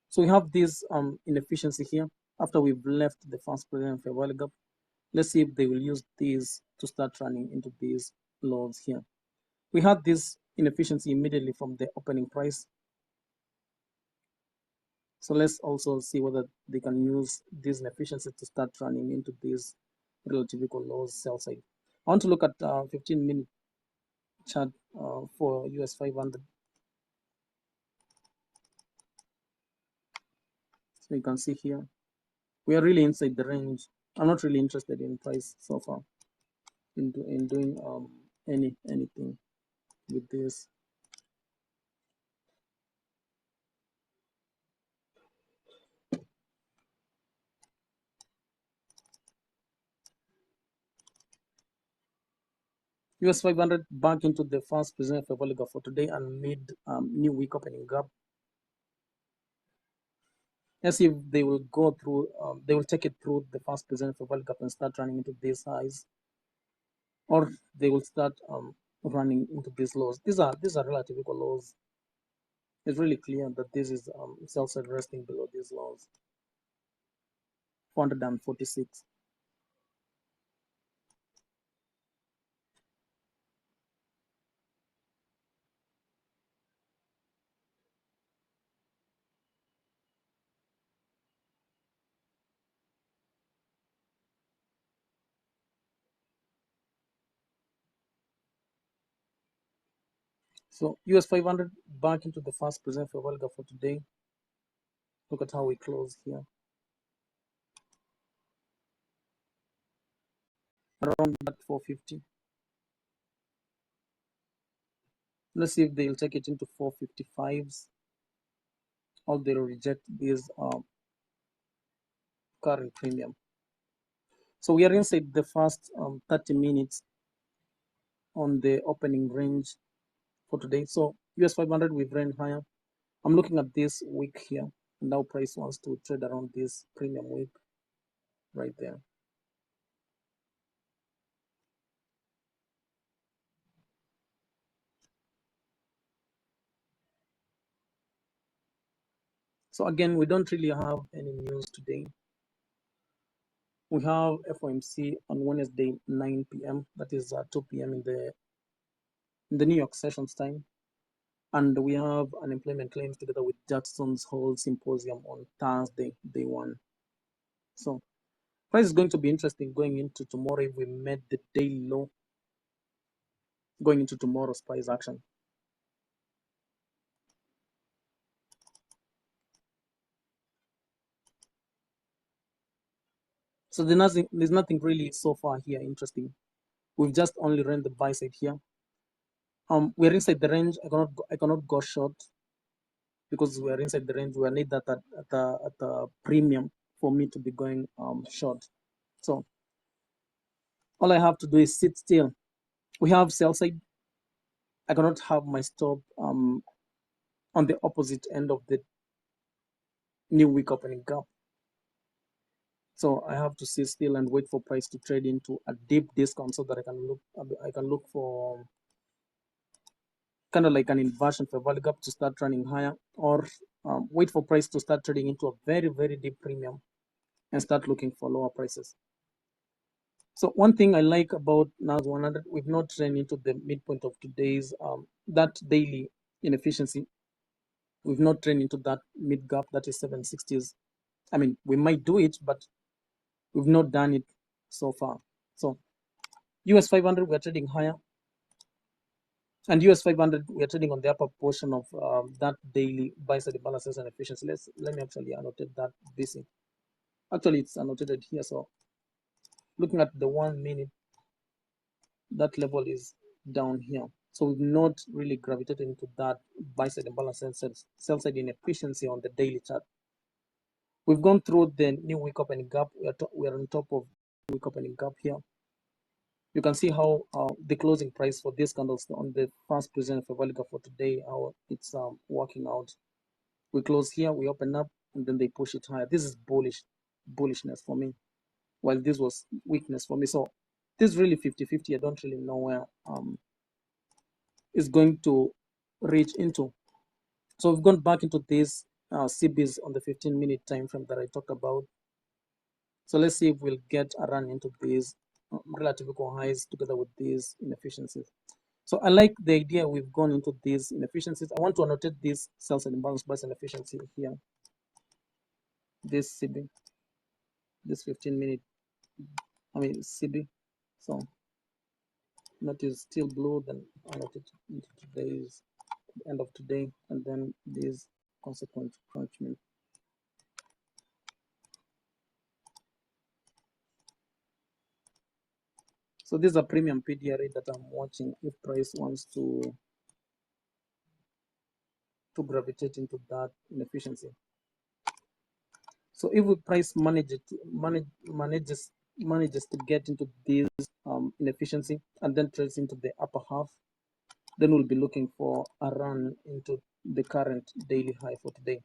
Speaker 1: So we have this inefficiency here after we've left the fast present fair value gap. Let's see if they will use these to start running into these lows here. We had this inefficiency immediately from the opening price. So let's also see whether they can use this inefficiency to start running into these relative equal lows sell side. I want to look at 15-minute chart for US 500. So you can see here, we are really inside the range. I'm not really interested in price so far in doing anything with this. US 500 back into the first position for Volga for today and mid new week opening gap. Let's see if they will go through, they will take it through the first position for Volga and start running into these highs, or they will start running into these lows. These are relative equal lows. It's really clear that this is sell-side resting below these lows, 446. So US 500 back into the first position for Volga for today. Look at how we close here, around that 450. Let's see if they'll take it into 455s or they'll reject this current premium. So we are inside the first 30 minutes on the opening range for today. So US 500, we've ran higher. I'm looking at this week here. Now price wants to trade around this premium week right there. So again, we don't really have any news today. We have FOMC on Wednesday, 9 p.m. That is 2 p.m. in the New York sessions time. And we have unemployment claims together with Jackson's Hole Symposium on Thursday, day one. So price is going to be interesting going into tomorrow if we met the daily low, going into tomorrow's price action. So there's nothing really so far here interesting. We've just only ran the buy side here. We're inside the range. I cannot go short because we're inside the range. We need that at the premium for me to be going short. So all I have to do is sit still. We have sell side. I cannot have my stop on the opposite end of the new week opening gap. So I have to sit still and wait for price to trade into a deep discount so that I can look for kind of like an inversion for value gap to start running higher, or wait for price to start trading into a very, very deep premium and start looking for lower prices. So one thing I like about NAS 100, we've not run into the midpoint of today's that daily inefficiency. We've not run into that mid gap, that is 760s. I mean, we might do it, but we've not done it so far. So US 500, we're trading higher. And US 500, we are trading on the upper portion of that daily buy side balances and efficiency. Let me actually annotate that busy. Actually, it's annotated here. So looking at the 1 minute, that level is down here. So we've not really gravitated into that buy side and balance and sell side inefficiency on the daily chart. We've gone through the new week opening gap. We are on top of week opening gap here. You can see how the closing price for this candles on the first position for Valiga for today, how it's working out. We close here, we open up, and then they push it higher. This is bullishness for me, while this was weakness for me. So this is really 50-50. I don't really know where it's going to reach into. So we've gone back into this CBs on the 15-minute time frame that I talked about. So let's see if we'll get a run into these relative equal highs together with these inefficiencies. So I like the idea we've gone into these inefficiencies. I want to annotate this sell side imbalance price inefficiency here. This CB, this 15-minute, CB. So that is still blue, then annotate into today's end of today, and then this consequent crunchment. So this is a premium PDRA that I'm watching if price wants to gravitate into that inefficiency. So if the price manages to get into this inefficiency and then trades into the upper half, then we'll be looking for a run into the current daily high for today.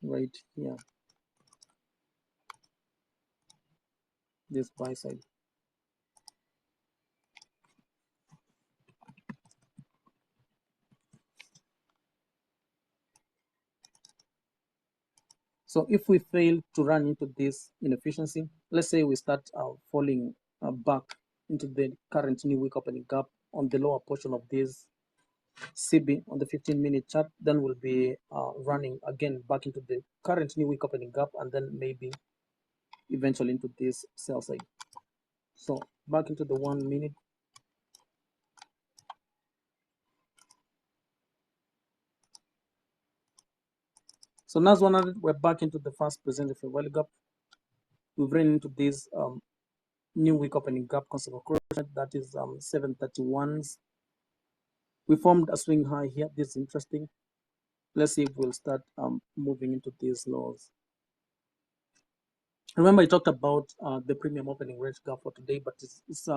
Speaker 1: Right here, this buy side. So if we fail to run into this inefficiency, let's say we start falling back into the current new week opening gap on the lower portion of this CB on the 15-minute chart, then we'll be running again back into the current new week opening gap and then maybe eventually into this sell side. So back into the 1 minute. So NAS 100, we're back into the first presented fair value gap. We've run into this new week opening gap concept of correction, that is 731s. We formed a swing high here. This is interesting. Let's see if we'll start moving into these lows. Remember, I talked about the premium opening range gap for today, but it's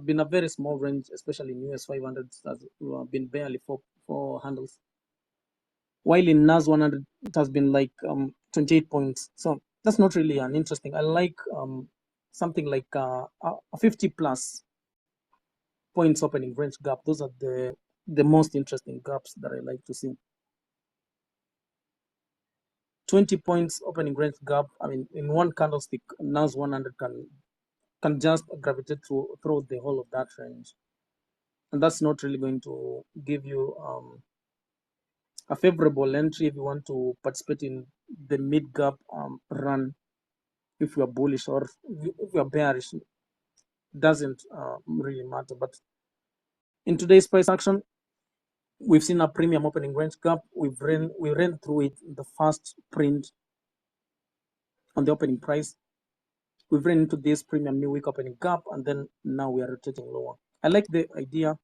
Speaker 1: been a very small range, especially in US 500. It has been barely four handles. While in NAS 100, it has been like 28 points. So that's not really an interesting. I like something like a 50 plus points opening range gap. Those are the most interesting gaps that I like to see. 20 points opening range gap. I mean, in one candlestick, NAS 100 can just gravitate through the whole of that range, and that's not really going to give you a favorable entry if you want to participate in the mid gap run. If you are bullish or if you are bearish, doesn't really matter. But in today's price action, we've seen a premium opening range gap. We ran through it in the first print on the opening price. We've ran into this premium new week opening gap, and then now we are rotating lower. I like the idea.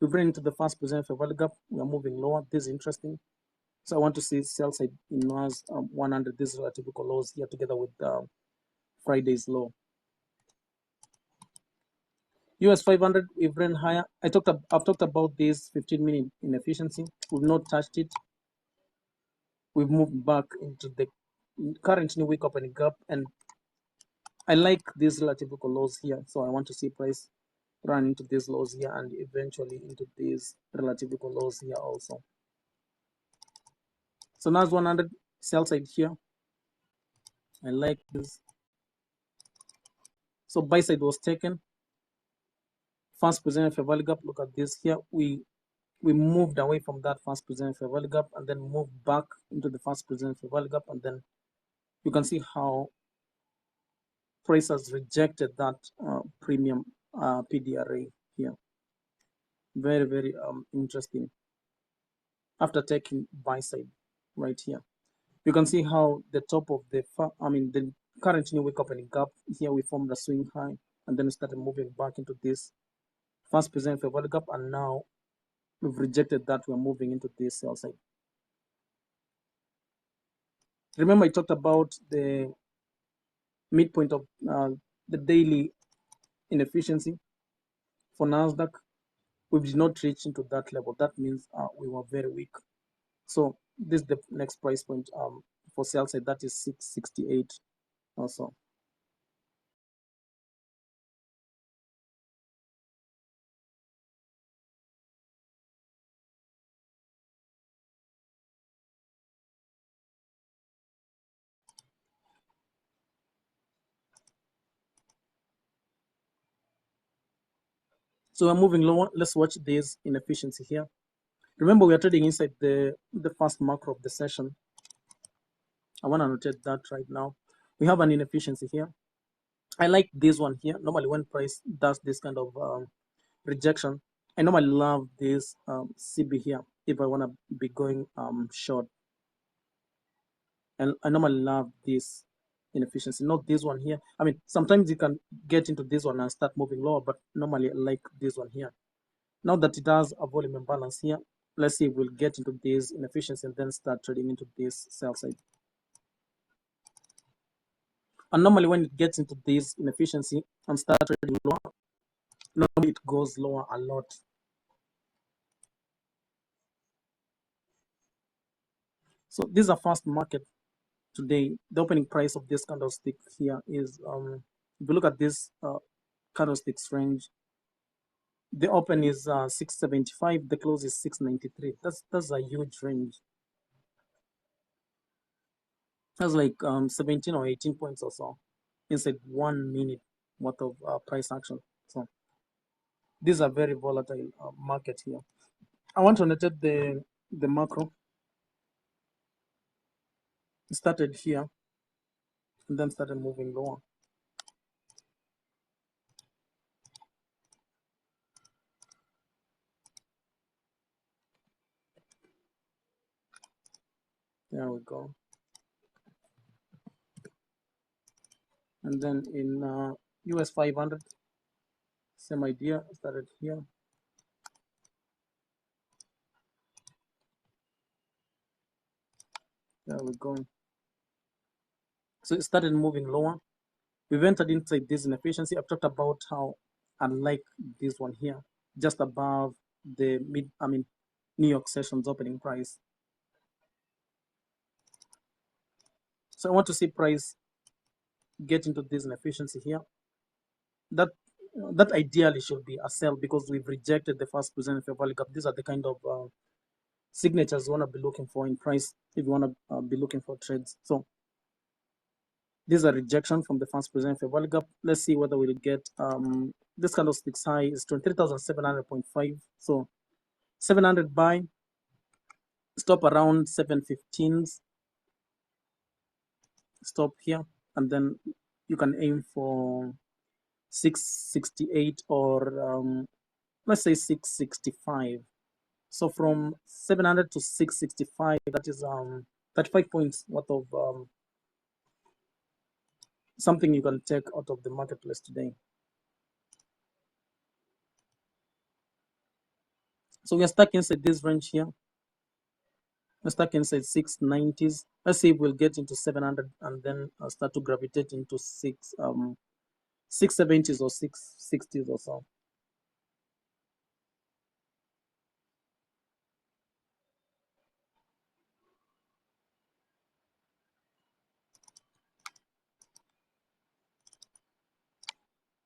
Speaker 1: We've ran into the first presented fair value gap. We are moving lower. This is interesting. So I want to see sell side in NAS 100. These are typical lows here together with Friday's low. US 500, we've ran higher. I've talked about this 15-minute inefficiency. We've not touched it. We've moved back into the current new week opening gap, and I like these relative lows here. So I want to see price run into these lows here and eventually into these relative lows here also. So NAS 100 sell side here. I like this. So buy side was taken. First presented fair value gap. Look at this here. We moved away from that first presented fair value gap and then moved back into the first presented fair value gap, and then you can see how price has rejected that premium PDRA here. Very, very interesting. After taking buy side right here, you can see how the top of the current new week opening gap here, we formed a swing high and then we started moving back into this first presented fair value gap, and now we've rejected that. We're moving into this sell side. Remember, I talked about the midpoint of the daily inefficiency for Nasdaq. We did not reach into that level. That means we were very weak. So this is the next price point for sell side. That is 668 also. So we're moving lower. Let's watch this inefficiency here. Remember, we are trading inside the first macro of the session. I want to notate that right now. We have an inefficiency here. I like this one here. Normally, when price does this kind of rejection, I normally love this CB here if I want to be going short. And I normally love this inefficiency, not this one here. I mean, sometimes you can get into this one and start moving lower, but normally I like this one here. Now that it has a volume imbalance here, let's see if we'll get into this inefficiency and then start trading into this sell side. And normally when it gets into this inefficiency and start trading lower, normally it goes lower a lot. So this is a fast market today. The opening price of this candlestick here is, if you look at this candlesticks range, the open is 675, the close is 693. That's a huge range. That's like 17 or 18 points or so inside 1 minute worth of price action. So these are very volatile market here. I want to notate the macro. It started here and then started moving lower. There we go. And then in US 500, same idea, started here. There we go. So it started moving lower. We've entered inside this inefficiency. I've talked about how unlike this one here, just above the New York sessions opening price. So I want to see price get into this inefficiency here. That ideally should be a sell because we've rejected the first presented fair value gap. These are the kind of signatures you want to be looking for in price if you want to be looking for trades. So these are rejection from the first presented fair value gap. Let's see whether we'll get this candlestick's high is 23,700.5. So 700 buy, stop around 715s, stop here, and then you can aim for 668 or let's say 665. So from 700 to 665, that is 35 points worth of something you can take out of the marketplace today. So we are stuck inside this range here. We're stuck inside 690s. Let's see if we'll get into 700 and then start to gravitate into 670s or 660s or so.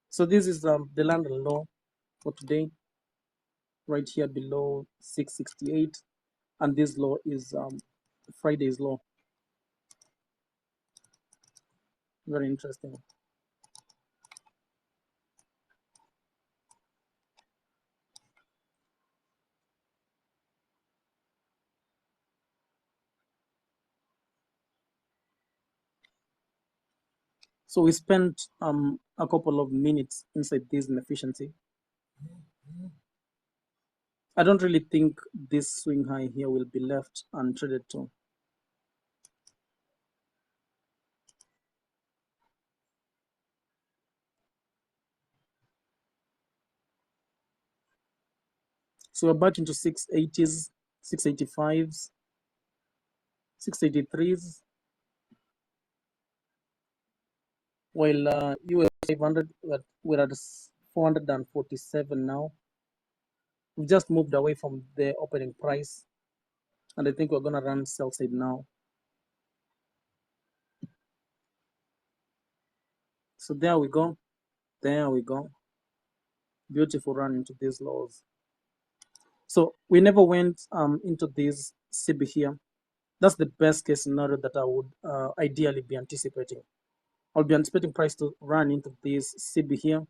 Speaker 1: So this is the London low for today, right here below 668, and this low is Friday's low. Very interesting. So we spent a couple of minutes inside this inefficiency. I don't really think this swing high here will be left untraded too. So we're back into 680s, 685s, 683s, while US 500, we're at 447 now. We've just moved away from the opening price, and I think we're going to run sell side now. So there we go. There we go. Beautiful run into these lows. So we never went into this CB here. That's the best case scenario that I would ideally be anticipating. I'll be anticipating price to run into this CB here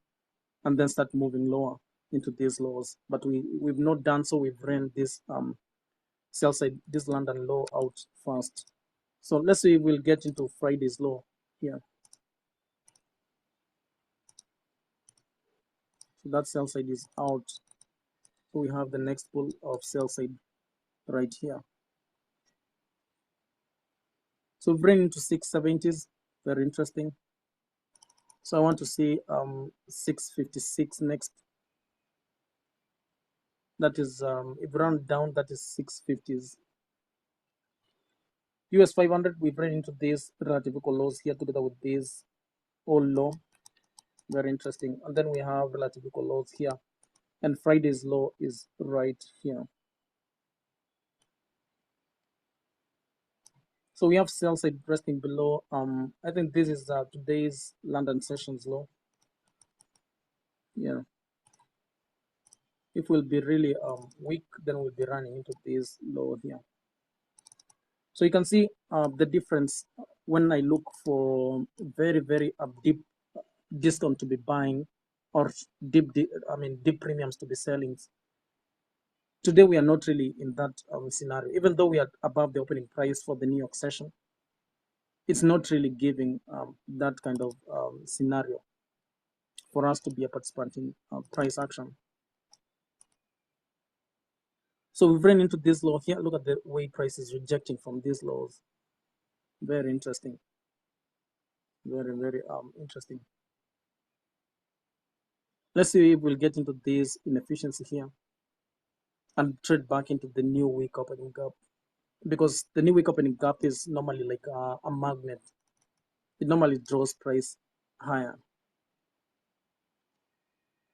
Speaker 1: and then start moving lower into these lows. But we've not done so. We've ran this sell side, this London low out first. So let's see, we'll get into Friday's low here. So that sell side is out. So we have the next pull of sell side right here. So bring into 670s, very interesting. So I want to see 656 next. That is, if round down, that is 650s. US 500, we bring into these relative equal lows here together with these all low, very interesting. And then we have relative equal lows here, and Friday's low is right here. So we have sell side resting below. I think this is today's London sessions low. Yeah, if we'll be really weak, then we'll be running into this low here. So you can see the difference when I look for very deep discount to be buying, or deep premiums to be selling. Today we are not really in that scenario, even though we are above the opening price for the New York session. It's not really giving that kind of scenario for us to be a participant in price action. So we've ran into this low here. Look at the way price is rejecting from these lows. Very interesting. Very interesting. Let's see if we'll get into this inefficiency here and trade back into the new week opening gap, because the new week opening gap is normally like a magnet. It normally draws price higher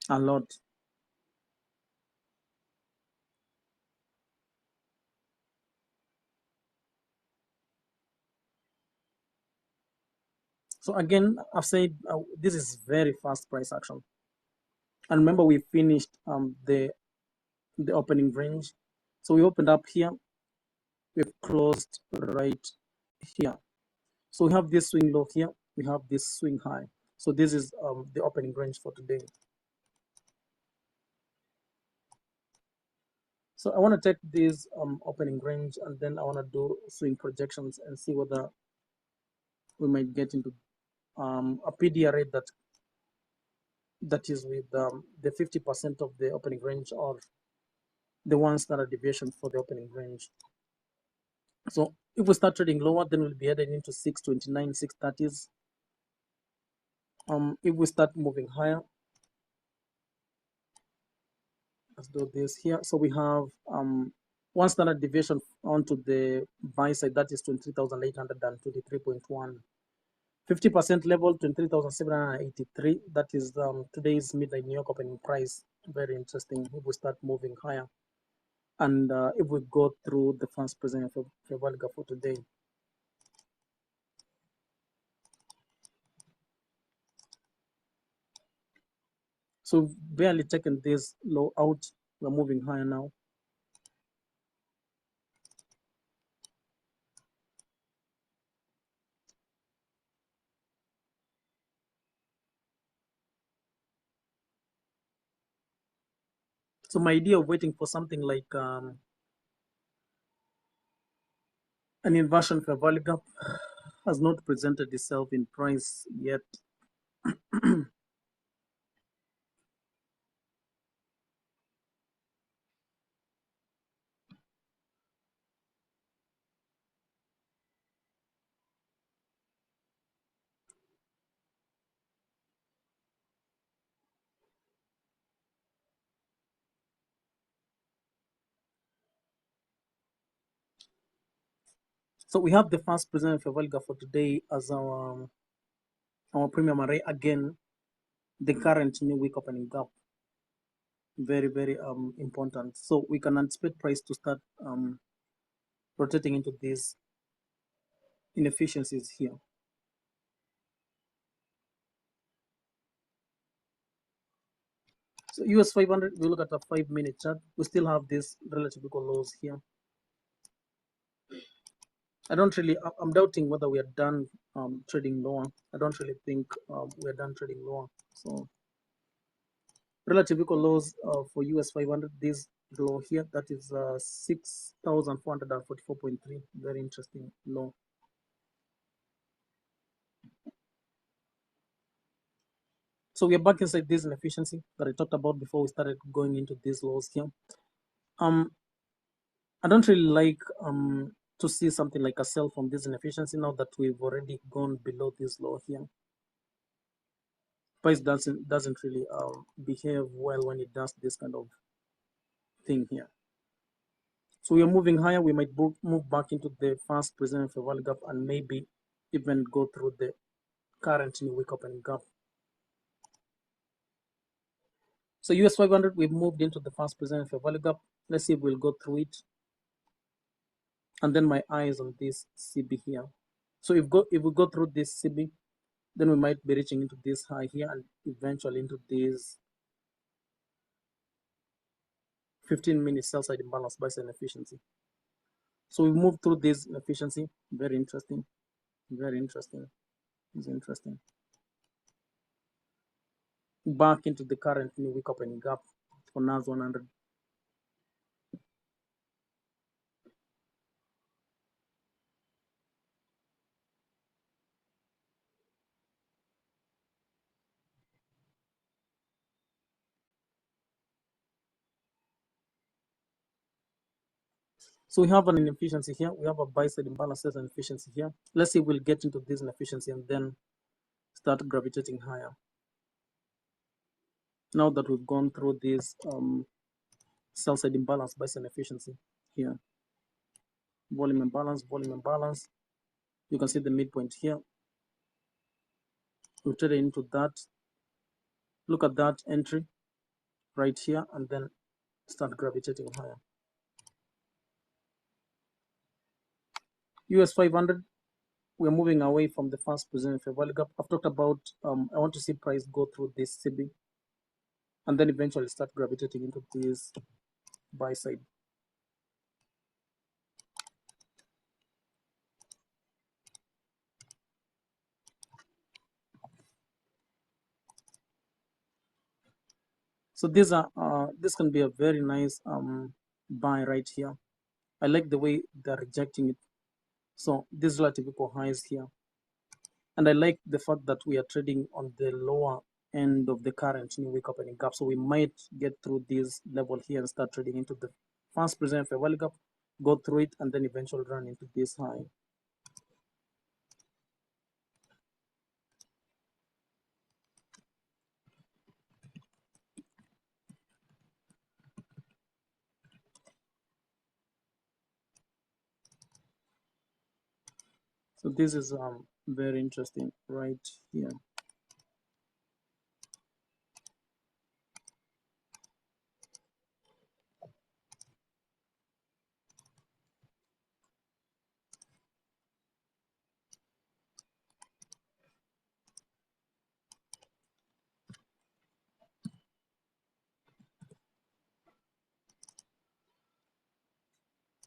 Speaker 1: a lot. So again, I've said this is very fast price action. And remember, we finished the opening range. So we opened up here, we've closed right here. So we have this swing low here, we have this swing high. So this is the opening range for today. So I want to take this opening range, and then I want to do swing projections and see whether we might get into a PDR rate that is with the 50% of the opening range, or the one standard deviation for the opening range. So if we start trading lower, then we'll be heading into 629, 630s. If we start moving higher, let's do this here. So we have one standard deviation onto the buy side, that is 23,823.1. 50% level, 23,783. That is today's midnight New York opening price. Very interesting if we start moving higher. And if we go through the first present of Fevalga for today. So we've barely taken this low out. We're moving higher now. So my idea of waiting for something like an inversion Fairvalue gap has not presented itself in price yet. So we have the first presented Fairvalue gap for today as our premium array. Again, the current new week opening gap. Very important. So we can anticipate price to start rotating into these inefficiencies here. So US 500, we look at a 5-minute chart. We still have these relative equal lows here. I don't really, I'm doubting whether we are done trading lower. I don't really think we're done trading lower. So relative equal lows for US 500, this low here, that is 6,444.3. Very interesting low. So we are back inside this inefficiency that I talked about before we started going into these lows here. I don't really like to see something like a sell from this inefficiency now that we've already gone below this low here. Price doesn't really behave well when it does this kind of thing here. So we are moving higher. We might move back into the first presented Fairvalue gap and maybe even go through the current new wick opening gap. So US 500, we've moved into the fast present fair value gap. Let's see if we'll go through it. And then my eye is on this CB here. So if we go through this CB, then we might be reaching into this high here and eventually into this 15-minute sell side imbalance buy side inefficiency. So we move through this inefficiency. Very interesting. Very interesting. It's interesting. Back into the current new week opening gap for NAS 100. So we have an inefficiency here. We have a buy side imbalance and inefficiency here. Let's see if we'll get into this inefficiency and then start gravitating higher. Now that we've gone through this sell side imbalance, buy side inefficiency here, volume imbalance. You can see the midpoint here. We've traded into that. Look at that entry right here and then start gravitating higher. US 500, we're moving away from the fast present fair value gap. I've talked about, I want to see price go through this CB and then eventually start gravitating into this buy side. So these are this can be a very nice buy right here. I like the way they're rejecting it. So these relative equal highs here. And I like the fact that we are trading on the lower end of the current new week opening gap. So we might get through this level here and start trading into the fast present fair value gap, go through it, and then eventually run into this high. So this is very interesting right here.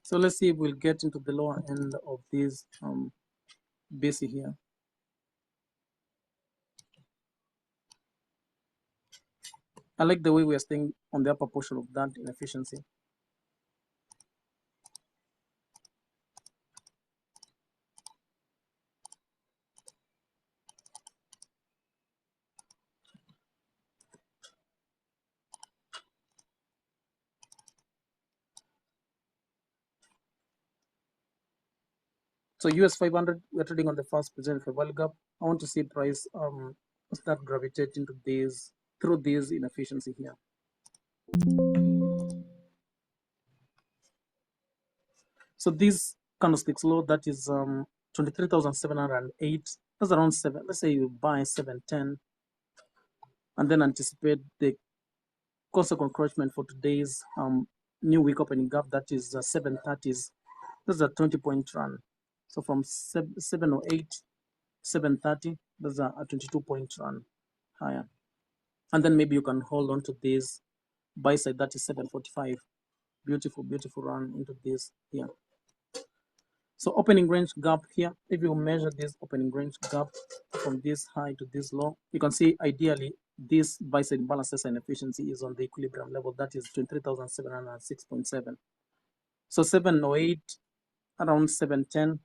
Speaker 1: So let's see if we'll get into the lower end of this BC here. I like the way we are staying on the upper portion of that inefficiency. So US 500, we're trading on the fast present fair value gap. I want to see price start gravitating to this through this inefficiency here. So this candlesticks low, that is 23,708. That's around 7. Let's say you buy 710 and then anticipate the consequent encroachment for today's new week opening gap, that is 730s. That's a 20-point run. So from 708, 730, that's a 22-point run higher. And then maybe you can hold on to this buy side, that is 745. Beautiful, beautiful run into this here. So opening range gap here, if you measure this opening range gap from this high to this low, you can see ideally this buy side balances and efficiency is on the equilibrium level, that is 23,706.7. So 708 around 710,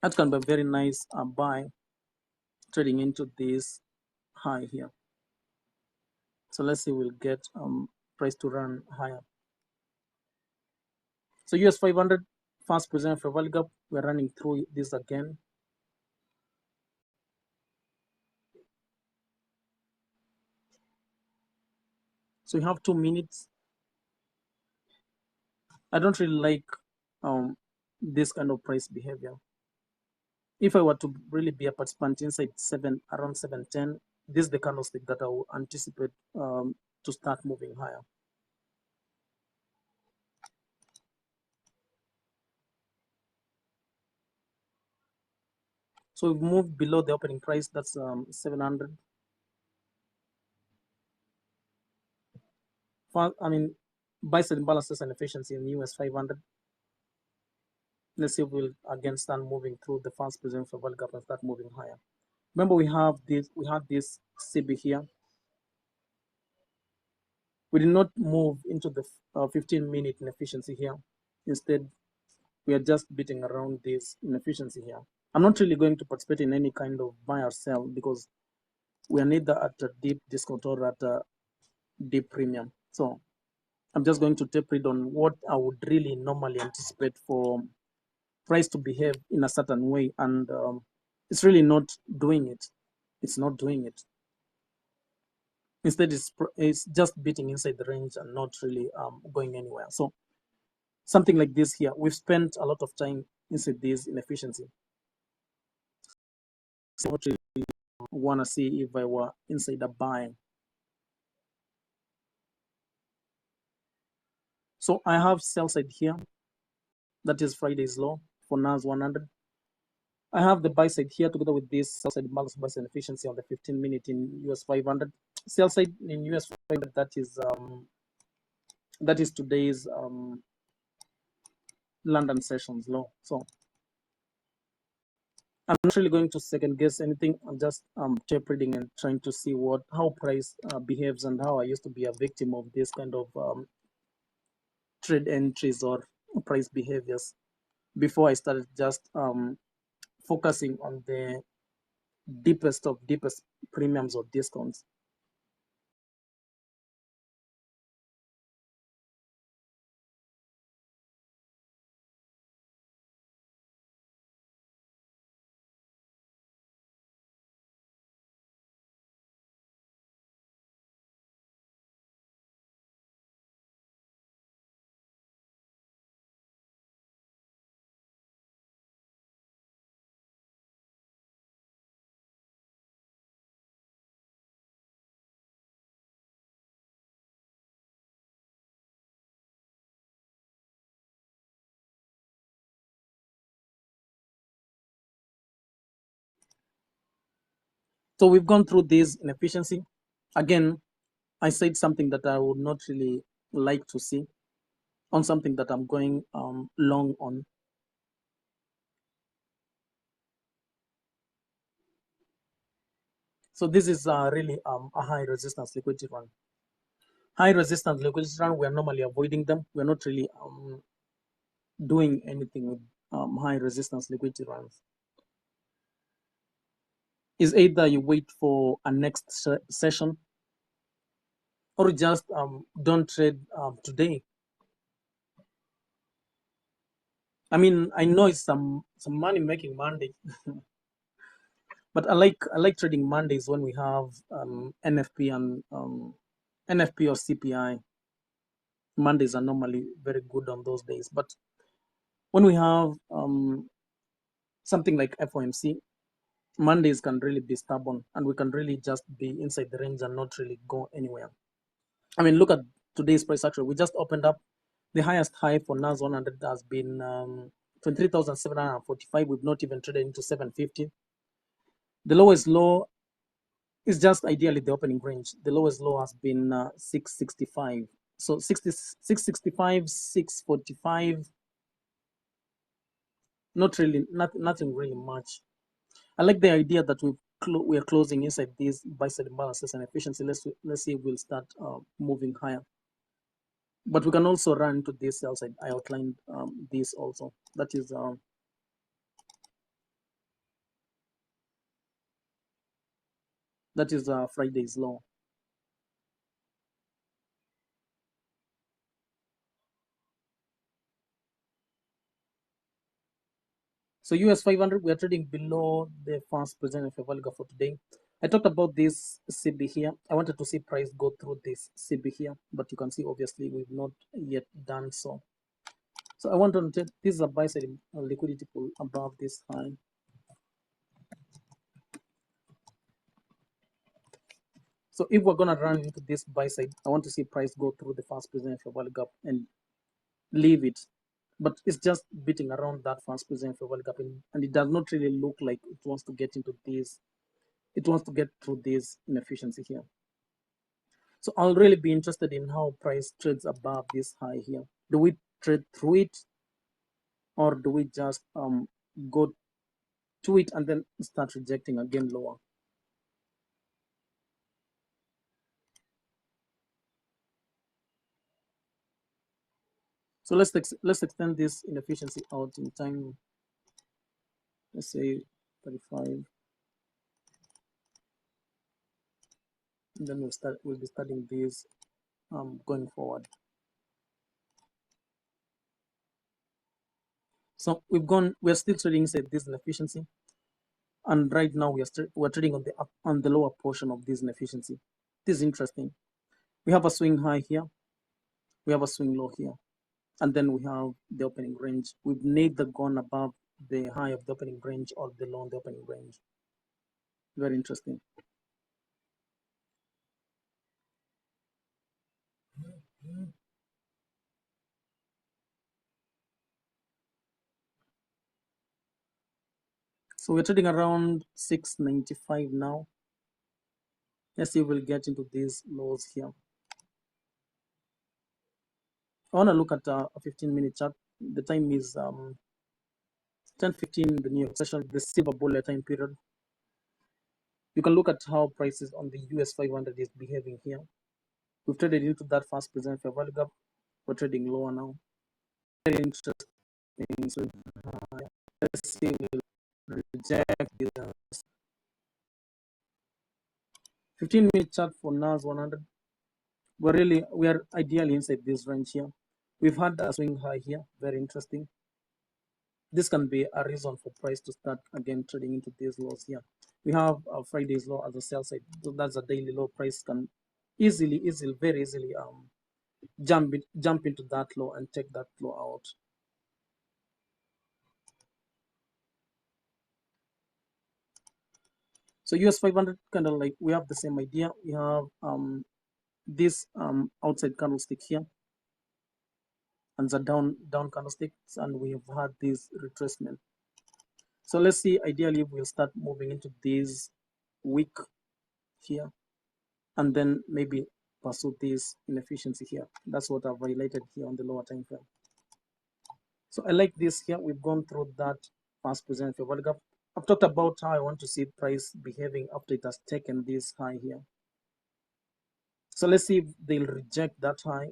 Speaker 1: that can be a very nice buy trading into this high here. So let's see, we'll get price to run higher. So US 500 fast present fair value gap, we're running through this again. So you have 2 minutes. I don't really like this kind of price behavior. if I were to really be a participant inside around 710, this is the candlestick that I will anticipate to start moving higher. So we've moved below the opening price, that's 700. I mean, buy sell imbalances and efficiency in US 500. Let's see if we'll again start moving through the fast present for gap and start moving higher. Remember, we had this CB here. We did not move into the 15-minute inefficiency here. Instead, we are just beating around this inefficiency here. I'm not really going to participate in any kind of buy or sell because we are neither at a deep discount or at a deep premium. So I'm just going to tape read on what I would really normally anticipate for price to behave in a certain way, and it's really not doing it. It's not doing it. Instead, it's just beating inside the range and not really going anywhere. So something like this here, we've spent a lot of time inside this inefficiency. So I don't really want to see if I were inside a buy. So I have sell side here. That is Friday's low for NAS 100. I have the buy side here together with this sell side balance price and efficiency on the 15-minute in US 500. Sell side in US 500, that is today's London sessions low. So I'm not really going to second guess anything. I'm just tape reading and trying to see how price behaves and how I used to be a victim of this kind of trade entries or price behaviors before I started just focusing on the deepest of deepest premiums or discounts. So we've gone through this inefficiency. Again, I said something that I would not really like to see on something that I'm going long on. So this is really a high resistance liquidity run. High resistance liquidity run, we are normally avoiding them. We're not really doing anything with high resistance liquidity runs. Is either you wait for a next session or just don't trade today. I mean, I know it's some money making Monday, but I like trading Mondays when we have NFP and NFP or CPI. Mondays are normally very good on those days, but when we have something like FOMC, Mondays can really be stubborn and we can really just be inside the range and not really go anywhere. I mean, look at today's price action. We just opened up. The highest high for NAS 100 has been 23,745. We've not even traded into 750. The lowest low is just ideally the opening range. The lowest low has been 665. So 665, 645. Nothing really much. I like the idea that we are closing inside these buy-side imbalances and efficiency. Let's see if we'll start moving higher. But we can also run to this sell side. I outlined this also. That is Friday's low. So US 500, we are trading below the fast present of Evalga for today. I talked about this CB here. I wanted to see price go through this CB here, but you can see obviously we've not yet done so. So I want to take this is a buy side liquidity pool above this high. So if we're gonna run into this buy side, I want to see price go through the fast present fair value gap and leave it. But it's just beating around that fast present fair value gap, and it does not really look like it wants to get into this. It wants to get through this inefficiency here. So I'll really be interested in how price trades above this high here. Do we trade through it, or do we just go to it and then start rejecting again lower? So let's extend this inefficiency out in time. Let's say 35, and then we'll be studying this going forward. So we're still trading inside this inefficiency, and right now we're trading on the lower portion of this inefficiency. This is interesting. We have a swing high here, we have a swing low here, and then we have the opening range. We've neither gone above the high of the opening range or the low on the opening range. Very interesting. So we're trading around 695 now. Let's see if we'll get into these lows here. I want to look at a 15-minute chart. The time is 10:15 in the New York session, the silver bullet time period. You can look at how prices on the US 500 is behaving here. We've traded into that fast present fair value gap. We're trading lower now. Very interesting. So let's see, we'll reject this 15-minute chart for NAS 100. We are ideally inside this range here. We've had a swing high here. Very interesting. This can be a reason for price to start again trading into these lows here. We have Friday's low as a sell side, so that's a daily low. Price can very easily jump into that low and take that low out. So US 500 kind of like we have the same idea. We have this outside candlestick here and the down candlesticks, and we have had this retracement. So let's see, ideally we'll start moving into this week here, and then maybe pursue this inefficiency here. That's what I've highlighted here on the lower time frame. So I like this here. We've gone through that fast present fair value gap. I've talked about how I want to see price behaving after it has taken this high here. So let's see if they'll reject that high.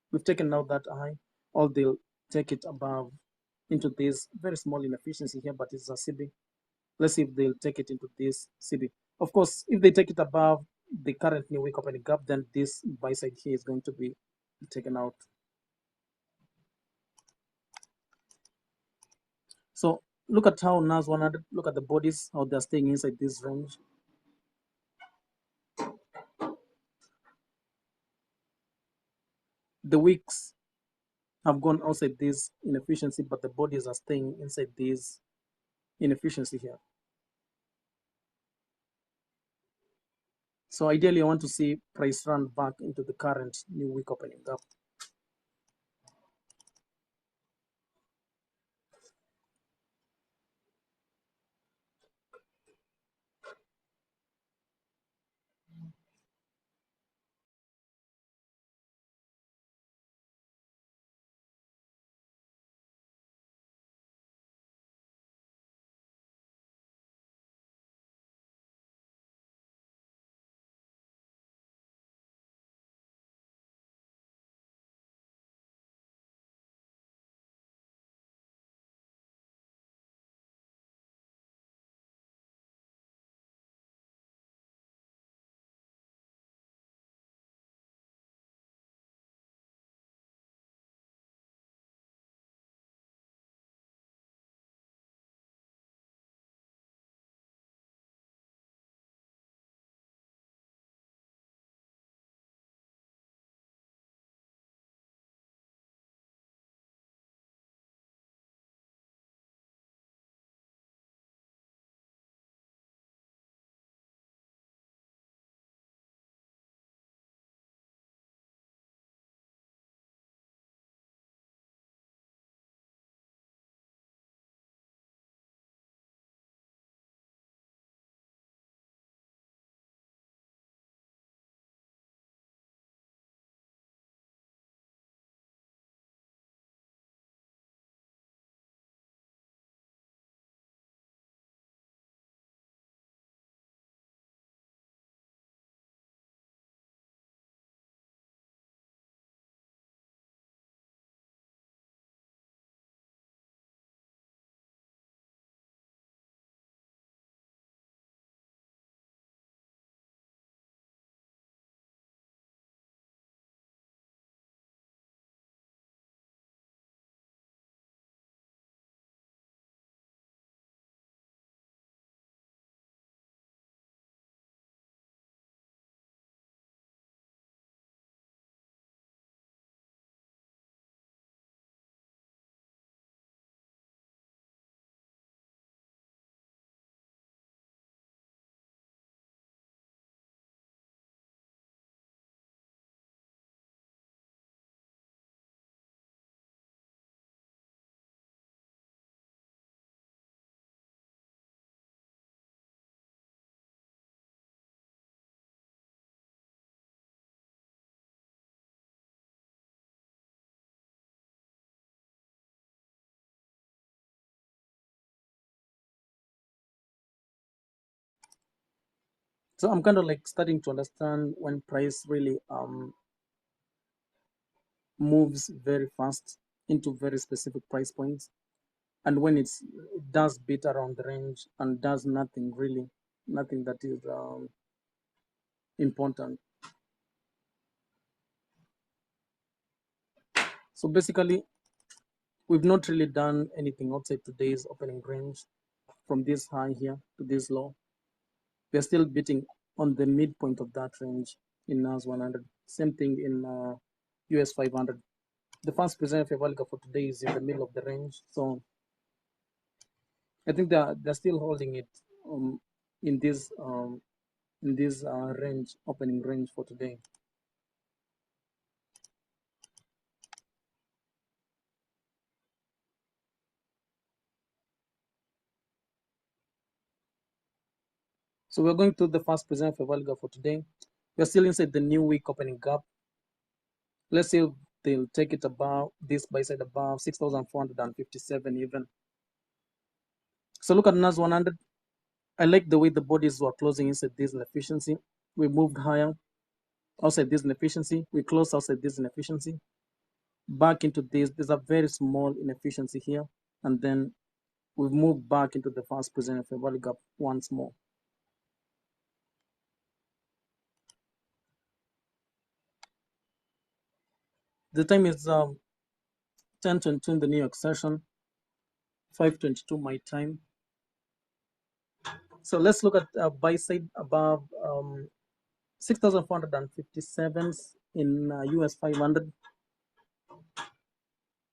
Speaker 1: We've taken out that high, or they'll take it above into this very small inefficiency here, but it's a CB. Let's see if they'll take it into this CB. Of course, if they take it above the current new week opening gap, then this buy side here is going to be taken out. So look at how NAS 100, look at the bodies, how they're staying inside this range. The wicks have gone outside this inefficiency, but the bodies are staying inside this inefficiency here. So ideally, I want to see price run back into the current new week opening gap. So I'm kind of like starting to understand when price really moves very fast into very specific price points, and when it does beat around the range and does nothing really, nothing that is important. So basically, we've not really done anything outside today's opening range from this high here to this low. We're still beating on the midpoint of that range in NAS 100. Same thing in US 500. The fast present fair value for today is in the middle of the range, so I think they're still holding it um, in this range, opening range for today. So we're going to the fast present fair value for today. We're still inside the new week opening gap. Let's see if they'll take it above this buy side above 6,457 even. So look at NAS 100. I like the way the bodies were closing inside this inefficiency. We moved higher outside this inefficiency. We closed outside this inefficiency. Back into this. There's a very small inefficiency here. And then we've moved back into the fast present fair value gap once more. The time is 10:22 in the New York session, 5:22 my time. So let's look at buy side above 6,457 in US 500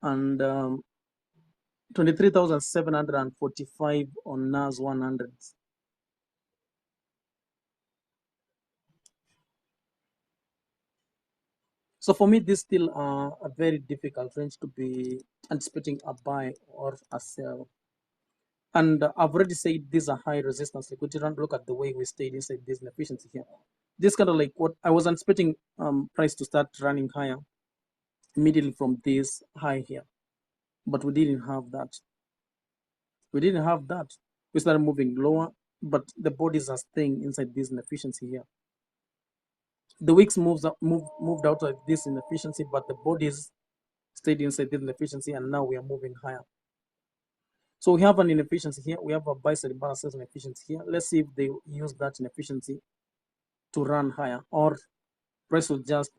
Speaker 1: and 23,745 on NAS 100. So for me, this still a very difficult range to be anticipating a buy or a sell. And I've already said these are high resistance liquidity run. Look at the way we stayed inside this inefficiency here. This kind of like what I was anticipating price to start running higher immediately from this high here, but we didn't have that. We didn't have that. We started moving lower, but the bodies are staying inside this inefficiency here. The wicks moved out of this inefficiency, but the bodies stayed inside this inefficiency, and now we are moving higher. So we have an inefficiency here. We have a buy side imbalances inefficiency here. Let's see if they use that inefficiency to run higher, or price will just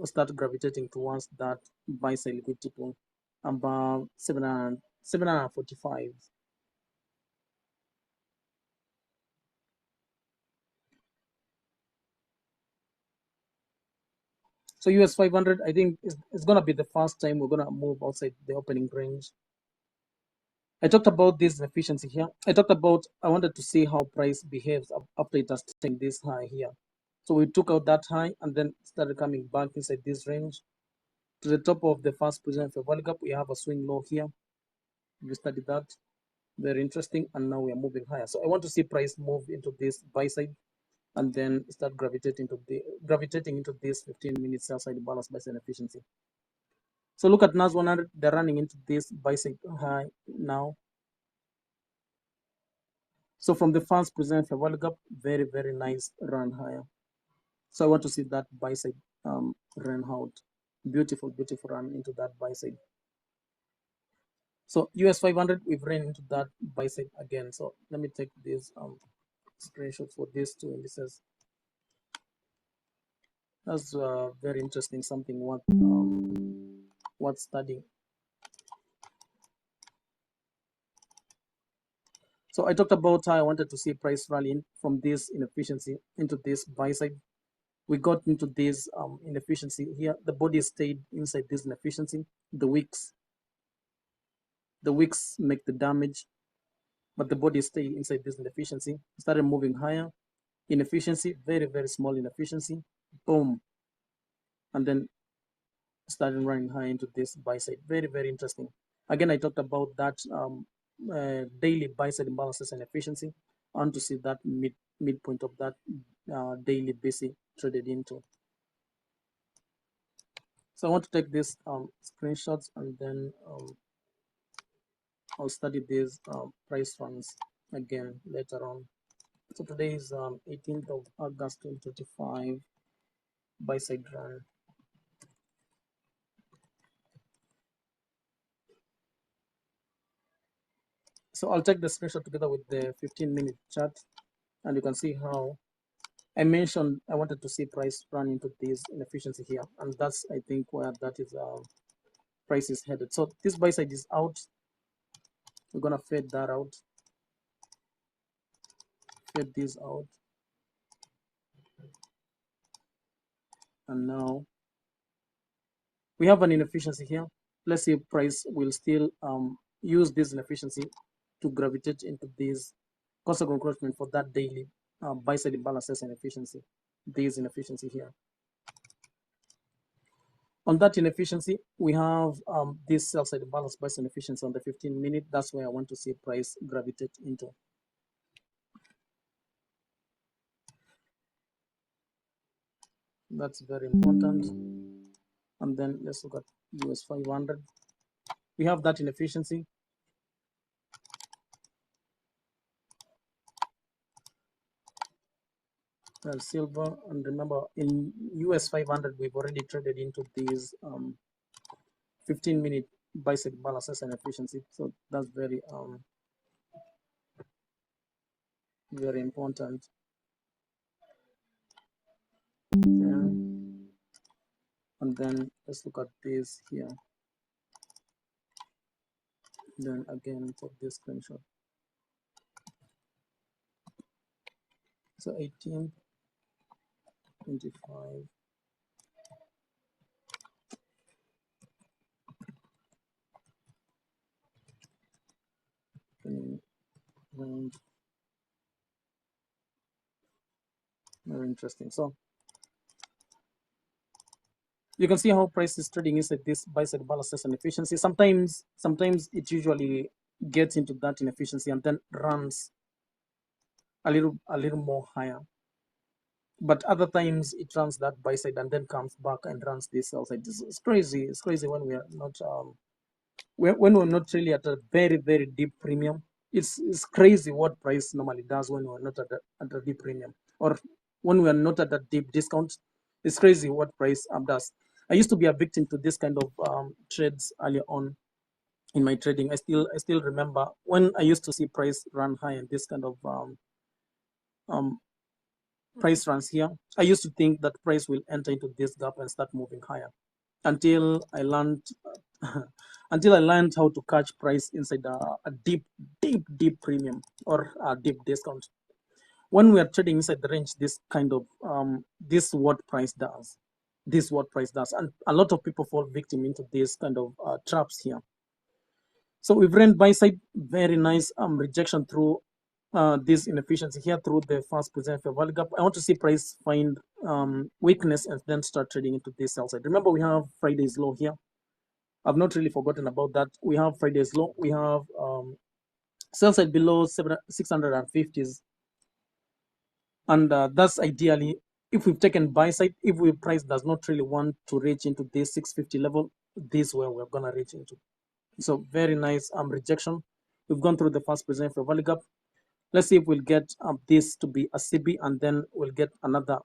Speaker 1: start gravitating towards that buy side liquidity pool above 745. So US 500, I think it's gonna be the first time we're gonna move outside the opening range. I talked about this efficiency here. I wanted to see how price behaves after it has taken this high here. So we took out that high and then started coming back inside this range. To the top of the fast present fair value gap, we have a swing low here. We studied that. Very interesting. And now we are moving higher. So I want to see price move into this buy side and then start gravitating into this 15 minutes sell side balance buy side efficiency. So look at NAS 100. They're running into this buy side high now. So from the fast present fair value gap, very, very nice run higher. So I want to see that buy side run out. Beautiful, beautiful run into that buy side. So US 500, we've ran into that buy side again. So let me take these screenshots for these two indices. That's very interesting, something worth studying. So I talked about how I wanted to see price rallying from this inefficiency into this buy side. We got into this inefficiency here. The body stayed inside this inefficiency. The wicks make the damage, but the body stayed inside this inefficiency. Started moving higher. Inefficiency, very, very small inefficiency. Boom. And then started running high into this buy side. Very, very interesting. Again, I talked about that daily buy side imbalances and efficiency. I want to see that midpoint of that daily BC traded into. So I want to take these screenshots and then I'll study these price runs again later on. So today is 18th of August 2025, buy side run. So I'll take the screenshot together with the 15-minute chart, and you can see how I mentioned I wanted to see price run into this inefficiency here, and that's, I think, where that is price is headed. So this buy side is out. We're gonna fade that out, fade this out, and now we have an inefficiency here. Let's see if price will still use this inefficiency to gravitate into this constant encroachment for that daily buy side imbalances and efficiency. This inefficiency here. On that inefficiency, we have this sell side imbalance buy side efficiency on the 15-minute. That's where I want to see price gravitate into. That's very important. And then let's look at US 500. We have that inefficiency. Silver, and remember in US 500 we've already traded into these 15-minute buy side balances and efficiency, so that's very very important. Yeah. And then let's look at this here. Then again take this screenshot. So 18, 25. Range. Very interesting. So you can see how price is trading inside this buy side balances and efficiency. Sometimes it usually gets into that inefficiency and then runs a little more higher. But other times it runs that buy side and then comes back and runs this sell side. It's crazy. It's crazy when we are not when we're not really at a very deep premium. It's crazy what price normally does when we're not at a deep premium, or when we are not at a deep discount. It's crazy what price does. I used to be a victim to this kind of trades earlier on in my trading. I still remember when I used to see price run high and this kind of price runs here. I used to think that price will enter into this gap and start moving higher, until I learned until I learned how to catch price inside a deep premium or a deep discount. When we are trading inside the range, this kind of this what price does. This what price does, and a lot of people fall victim into this kind of traps here. So we've ran buy side, very nice rejection through this inefficiency here through the first present fair value gap. I want to see price find weakness and then start trading into this sell side. Remember, we have Friday's low here. I've not really forgotten about that. We have Friday's low. We have sell side below 650s, and that's ideally if we've taken buy side. If we price does not really want to reach into this 650 level, this is where we're gonna reach into. So very nice rejection. We've gone through the first present fair value gap. Let's see if we'll get this to be a CB, and then we'll get another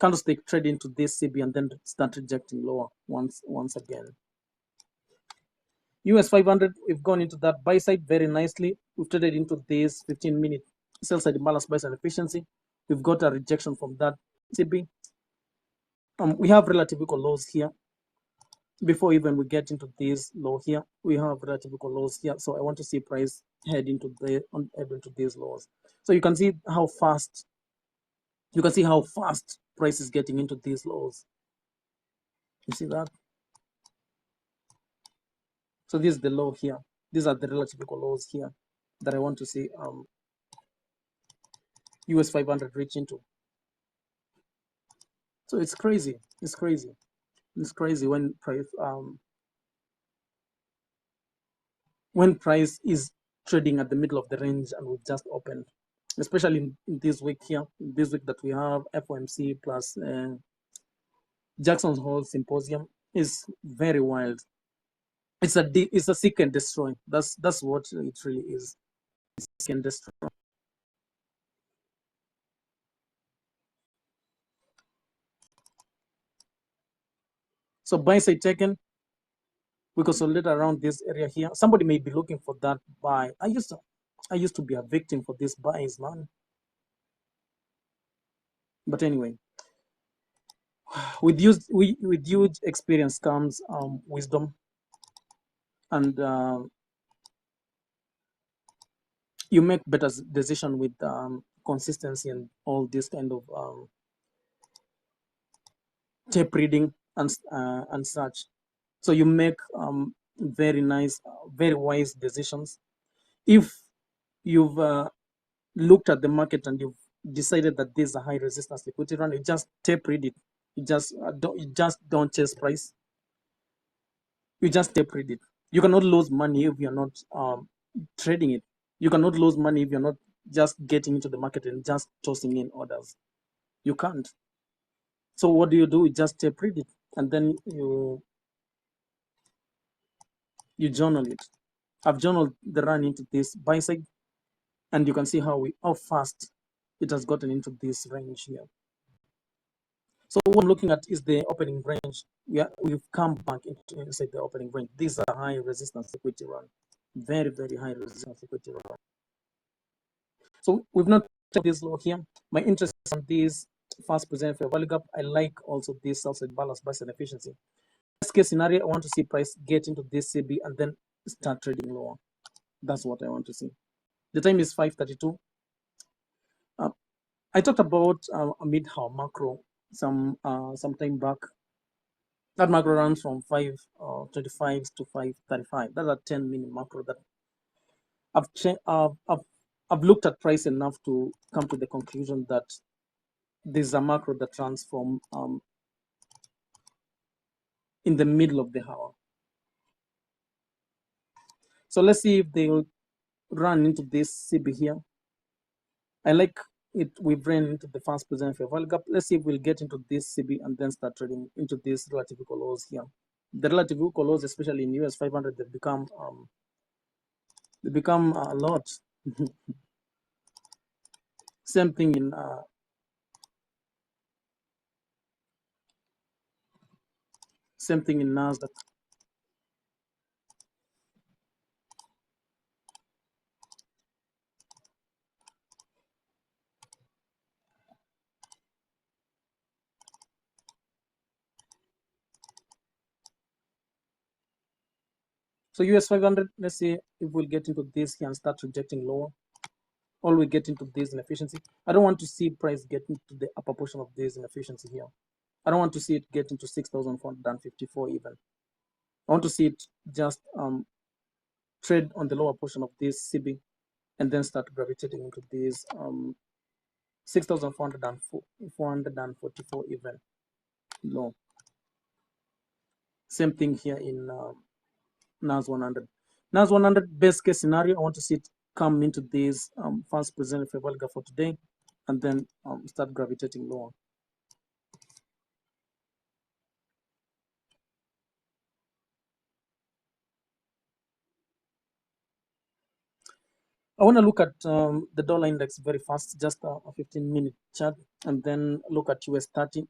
Speaker 1: candlestick trade into this CB and then start rejecting lower once again. US 500, we've gone into that buy side very nicely. We've traded into this 15-minute sell side imbalance buy side efficiency. We've got a rejection from that CB. We have relative equal lows here. Before even we get into this low here, we have relative equal lows here. So I want to see price head into these lows. So you can see how fast price is getting into these lows. You see that? So this is the low here. These are the relative equal lows here that I want to see US 500 reach into. So it's crazy. It's crazy. It's crazy when price is trading at the middle of the range and we've just opened, especially in this week here, this week that we have FOMC plus Jackson Hole Symposium. Is very wild. It's a seek and destroy. That's what it really is. Seek and destroy. So buy side taken, we consolidate around this area here. Somebody may be looking for that buy. I used to be a victim for these buys, man. But anyway, with huge experience comes wisdom, and you make better decision with consistency and all this kind of tape reading and such. So you make very nice, very wise decisions. If you've looked at the market and you've decided that this is a high resistance liquidity run, you just tape read it. You just don't chase price. You just tape read it. You cannot lose money if you're not trading it. You cannot lose money if you're not just getting into the market and just tossing in orders. You can't. So what do? You just tape read it, and then you journal it. I've journaled the run into this buy side, and you can see how fast it has gotten into this range here. So what I'm looking at is the opening range. We've come back inside the opening range. These are high resistance liquidity run, very very high resistance liquidity run. So we've not checked this low here. My interest on this fast present fair value gap. I like also this sell-side balance price and efficiency. Best case scenario, I want to see price get into this CB and then start trading lower. That's what I want to see. The time is 5:32. I talked about a mid-hour macro some time back. That macro runs from 5:25 to 5:35. That's a 10-minute macro that I've looked at price enough to come to the conclusion that this is a macro that runs from in the middle of the hour. So let's see if they will run into this CB here. I like it. We've ran into the fast present fair value gap. Let's see if we'll get into this CB and then start trading into these relative equal lows here. The relative equal lows, especially in US 500, they become a lot. Same thing in Nasdaq. So US 500, let's see if we'll get into this here and start rejecting lower, or we get into this inefficiency. I don't want to see price get into the upper portion of this inefficiency here. I don't want to see it get into 6,454 even. I want to see it just trade on the lower portion of this CB and then start gravitating into this 6,444 even low. Same thing here in NAS 100. NAS 100 best case scenario, I want to see it come into this fast present fair value gap for today and then start gravitating lower. I want to look at the dollar index very fast, just a 15-minute chart, and then look at US 30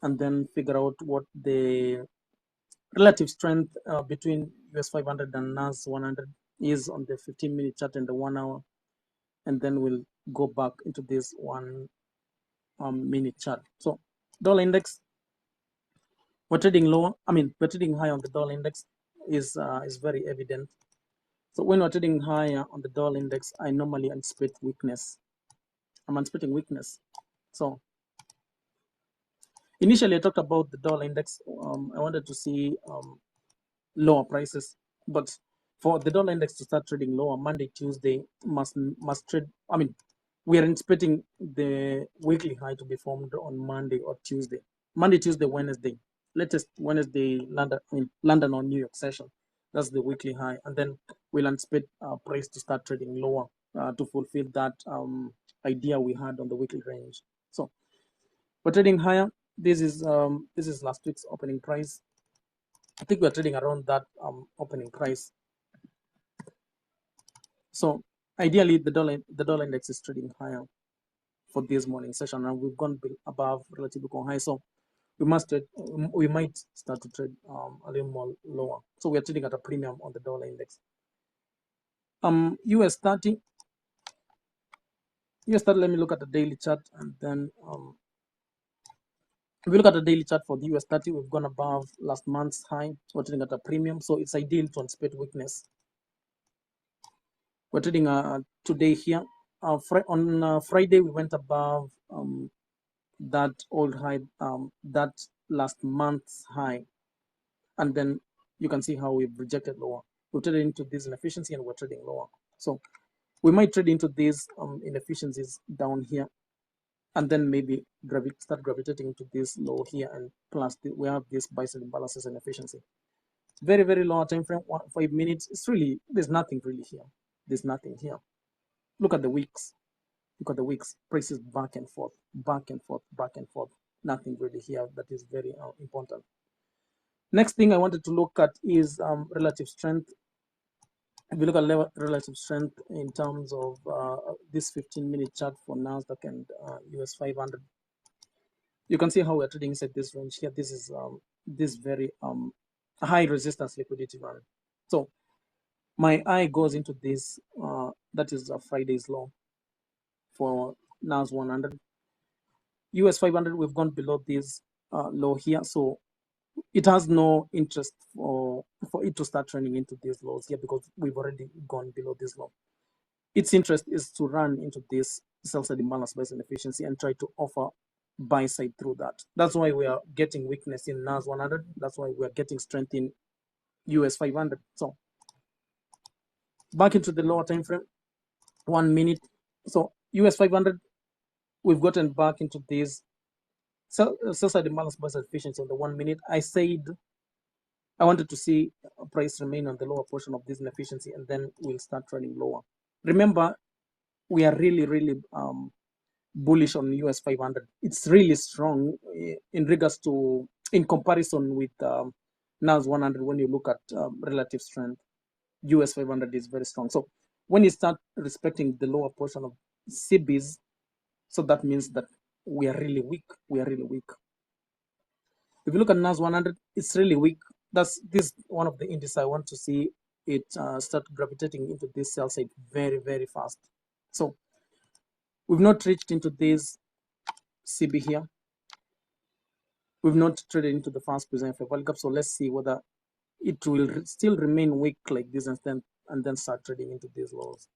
Speaker 1: and then figure out what the relative strength between US 500 and NAS 100 is on the 15-minute chart and the 1 hour, and then we'll go back into this 1 minute chart. So dollar index, we're trading lower. We're trading high on the dollar index is very evident. So when we're trading higher on the dollar index, I normally anticipate weakness. I'm anticipating weakness. So initially I talked about the dollar index. I wanted to see lower prices, but for the dollar index to start trading lower, Monday, Tuesday must trade. We are anticipating the weekly high to be formed on Monday or Tuesday. Monday, Tuesday, Wednesday. Latest Wednesday, London or New York session. That's the weekly high, and then we'll anticipate price to start trading lower to fulfill that idea we had on the weekly range. So we're trading higher. This is last week's opening price. I think we're trading around that opening price. So ideally, the dollar index is trading higher for this morning session, and we've gone above relative equal high. So we might start to trade a little more lower. So we are trading at a premium on the dollar index. US 30, let me look at the daily chart, and then if we look at the daily chart for the US 30, we've gone above last month's high. We're trading at a premium, so it's ideal to anticipate weakness. We're trading today here. On Friday, we went above that old high, that last month's high, and then you can see how we've rejected lower. We traded into this inefficiency and we're trading lower. So we might trade into these inefficiencies down here, and then maybe start gravitating into this low here, and plus we have this buy-sell imbalances and efficiency. Very, very low time frame, 5 minutes. It's really, there's nothing really here. There's nothing here. Look at the weeks. Look at the weeks. Prices back and forth, back and forth, back and forth. Nothing really here that is very important. Next thing I wanted to look at is relative strength. If you look at relative strength in terms of this 15-minute chart for Nasdaq and US 500, you can see how we're trading inside this range here. This is this very high resistance liquidity run. So my eye goes into this. That is Friday's low for NAS 100. US 500, we've gone below this low here, so it has no interest for it to start running into these lows here because we've already gone below this low. Its interest is to run into this sell-side imbalance based on efficiency and try to offer buy side through that. That's why we are getting weakness in NAS 100. That's why we are getting strength in US 500. So back into the lower time frame, 1 minute. So US 500, we've gotten back into this sell-side imbalance based on efficiency on the 1 minute. I said I wanted to see price remain on the lower portion of this inefficiency, and then we'll start running lower. Remember, we are really, really bullish on US 500. It's really strong in regards to, in comparison with NAS 100. When you look at relative strength, US 500 is very strong. So when you start respecting the lower portion of CBs, so that means that we are really weak. We are really weak. If you look at NAS 100, it's really weak. This one of the indices I want to see it start gravitating into this sell side very, very fast. So we've not reached into this CB here. We've not traded into the fast present fair value gap. So let's see whether it will still remain weak like this, and then start trading into these lows.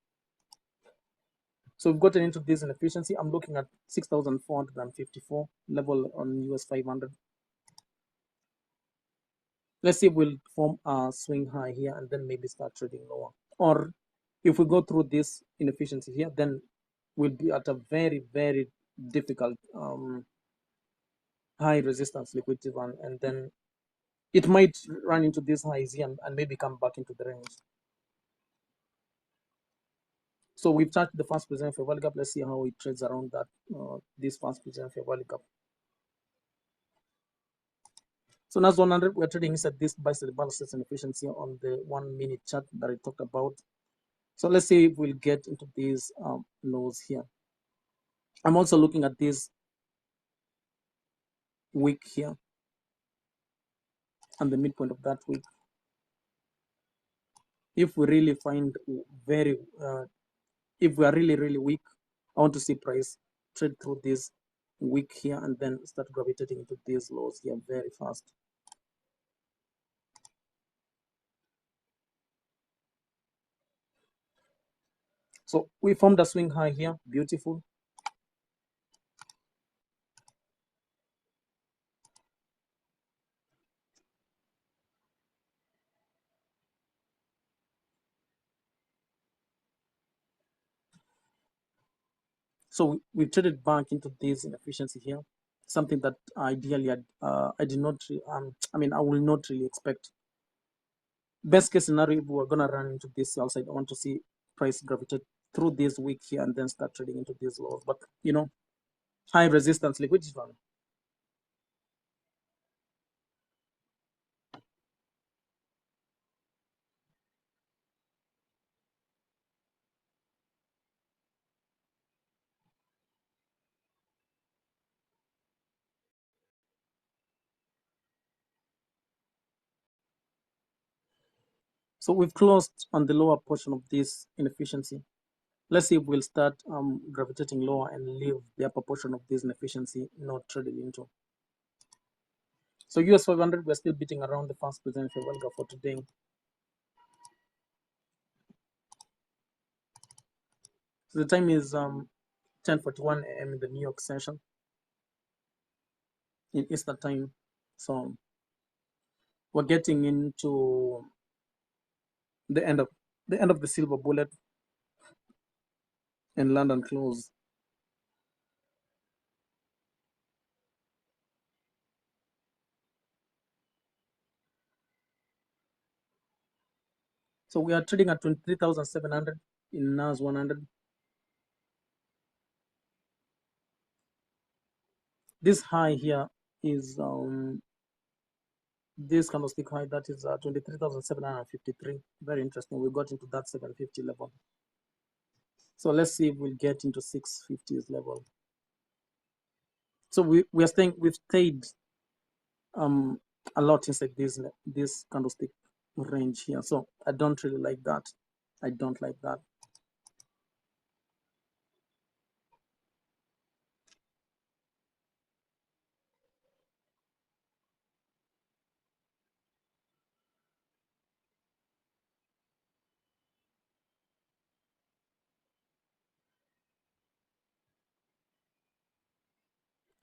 Speaker 1: So we've gotten into this inefficiency. I'm looking at 6,454 level on US 500. Let's see if we'll form a swing high here and then maybe start trading lower. Or if we go through this inefficiency here, then we'll be at a very, very difficult high resistance liquidity run, and then it might run into this highs here and maybe come back into the range. So we've touched the fast present fair value gap. Let's see how it trades around that this fast present fair value gap. So NAS 100, we're trading inside this buy-side balances and efficiency on the 1 minute chart that I talked about. So let's see if we'll get into these lows here. I'm also looking at this week here and the midpoint of that week. If we really find if we are really, really weak, I want to see price trade through this week here and then start gravitating into these lows here very fast. So we formed a swing high here, beautiful. So we traded back into this inefficiency here, something that ideally I did not, I will not really expect. Best case scenario, if we're gonna run into this sell side, I want to see price gravitate through this week here and then start trading into these lows. But high resistance liquidity run. So we've closed on the lower portion of this inefficiency. Let's see if we'll start gravitating lower and leave the upper portion of this inefficiency not traded into. So US 500, we're still beating around the fast presidential Welga for today. So the time is 10:41 a.m. in the New York session in Eastern time. So we're getting into the end of the silver bullet and London close. So we are trading at 23,700 in NAS 100. This high here is this candlestick high, that is 23,753. Very interesting. We got into that 750 level. So let's see if we'll get into 650s level. So we've stayed a lot inside this candlestick range here. So I don't really like that. I don't like that.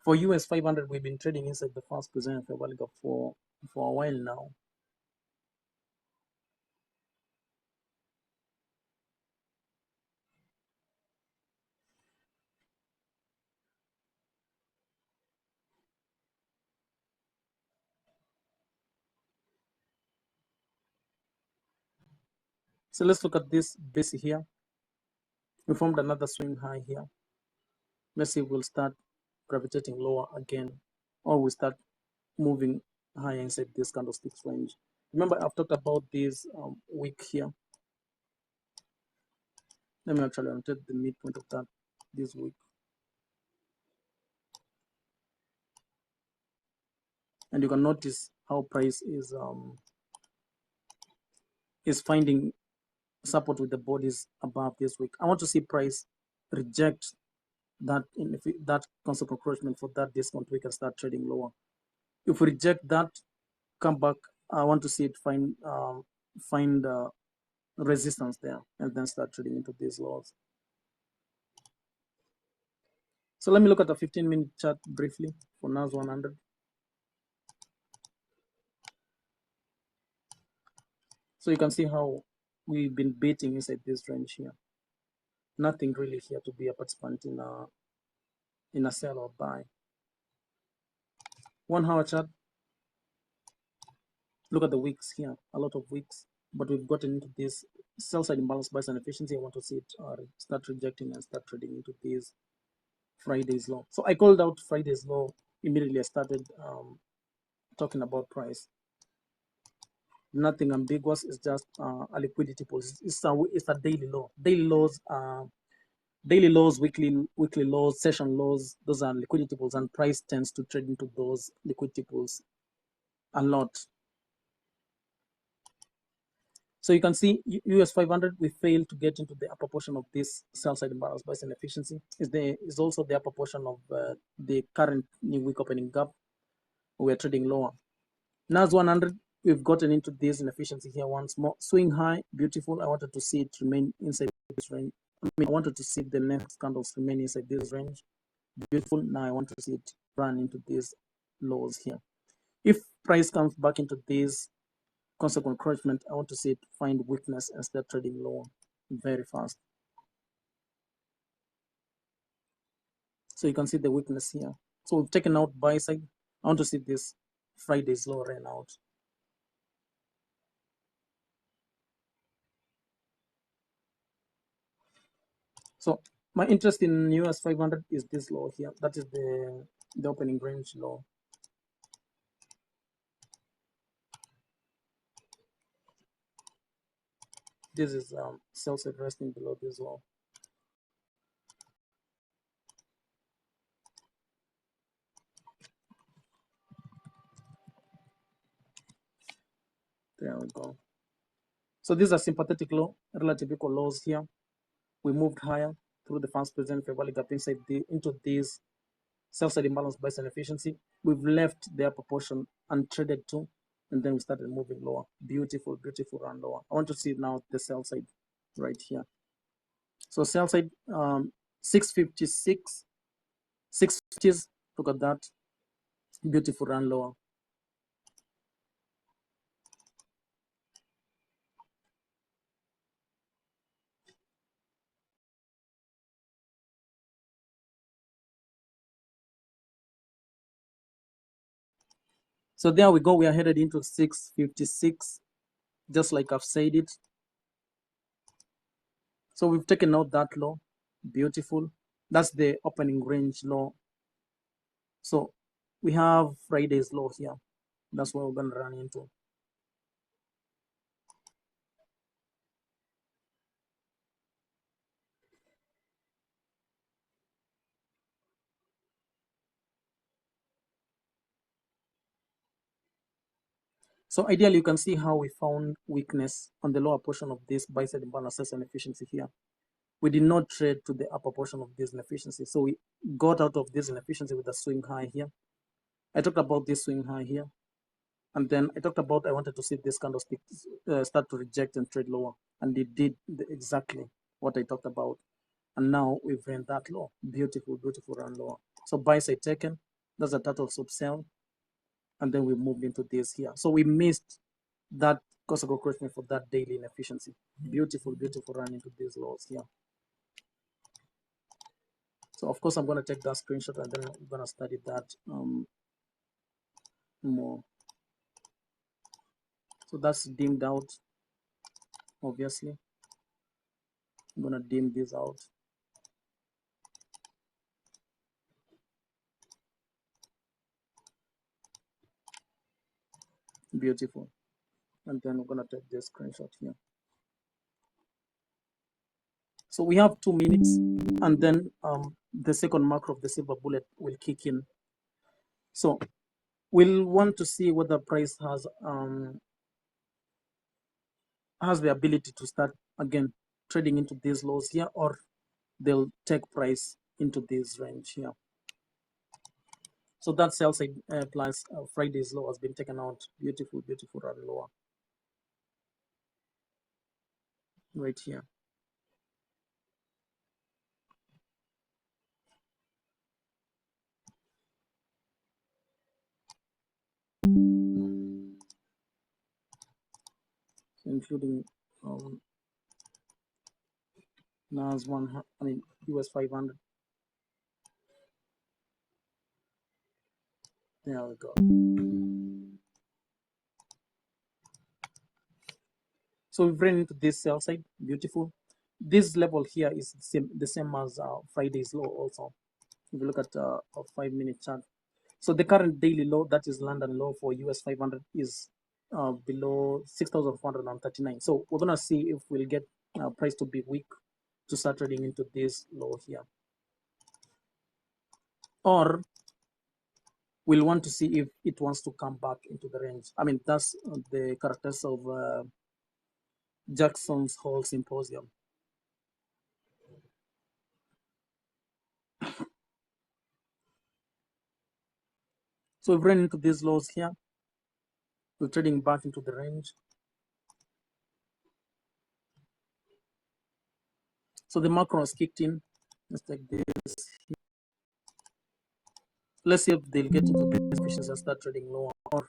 Speaker 1: For US 500, we've been trading inside the fast position for a while now. So let's look at this base here. We formed another swing high here. Let's see if we'll start gravitating lower again, or we start moving higher inside this candlesticks range. Remember, I've talked about this wick here. Let me actually annotate the midpoint of that this wick. And you can notice how price is finding support with the bodies above this wick. I want to see price reject that that concept encroachment for that discount wick and start trading lower. If we reject that, come back. I want to see it find resistance there and then start trading into these lows. So let me look at the 15-minute chart briefly for NAS 100. So you can see how we've been beating inside this range here. Nothing really here to be a participant in a sell or buy. 1 hour chart. Look at the wicks here. A lot of wicks, but we've gotten into this sell side imbalance buy and efficiency. I want to see it start rejecting and start trading into this Friday's low. So I called out Friday's low immediately. I started talking about price. Nothing ambiguous. It's just a liquidity pulse. It's a daily low. Daily lows, weekly lows, session lows. Those are liquidity pools, and price tends to trade into those liquidity pools a lot. So you can see US 500, we failed to get into the upper portion of this sell side imbalance price and efficiency. Is also the upper portion of the current new week opening gap. We're trading lower. NAS 100, we've gotten into this inefficiency here once more. Swing high, beautiful. I wanted to see it remain inside this range. I wanted to see the next candles remain inside this range. Beautiful. Now I want to see it run into these lows here. If price comes back into this concept encroachment, I want to see it find weakness and start trading lower very fast. So you can see the weakness here. So we've taken out buy side. I want to see this Friday's low ran out. So my interest in US 500 is this low here. That is the opening range low. This is sell side resting below this low. There we go. So these are sympathetic low, relative equal lows here. We moved higher through the fast present fair value gap inside into this sell side imbalance price and efficiency. We've left their proportion untraded too, and then we started moving lower. Beautiful, beautiful run lower. I want to see now the sell side right here. So sell side 656, 650s. Look at that. Beautiful run lower. So there we go. We are headed into 656, just like I've said it. So we've taken out that low. Beautiful. That's the opening range low. So we have Friday's low here. That's what we're going to run into. So ideally, you can see how we found weakness on the lower portion of this buy side imbalance and efficiency here. We did not trade to the upper portion of this inefficiency. So we got out of this inefficiency with a swing high here. I talked about this swing high here. And then I talked about I wanted to see this candlestick start to reject and trade lower. And it did exactly what I talked about. And now we've ran that low. Beautiful, beautiful run lower. So buy side taken. That's a total sub sell. And then we moved into this here. So we missed that Kosako correction for that daily inefficiency. Beautiful, beautiful run into these lows here. So of course I'm going to take that screenshot and then I'm going to study that more. So that's dimmed out, obviously. I'm going to dim this out. Beautiful. And then we're going to take this screenshot here. So we have 2 minutes and then the second macro of the silver bullet will kick in. So we'll want to see whether price has the ability to start again trading into these lows here, or they'll take price into this range here. So that sell side plus Friday's low has been taken out. Beautiful, beautiful run lower right here. So including NAS US 500. There we go. So we've ran into this sell side. Beautiful. This level here is the same as Friday's low also. If you look at a 5-minute chart. So the current daily low, that is London low for US 500, is below 6,439. So we're gonna see if we'll get price to be weak to start trading into this low here, or we'll want to see if it wants to come back into the range. I mean, that's the characters of Jackson's Hole Symposium. So we've run into these lows here. We're trading back into the range. So the macro has kicked in. Let's take this. Let's see if they'll get into this efficiency and start trading lower, or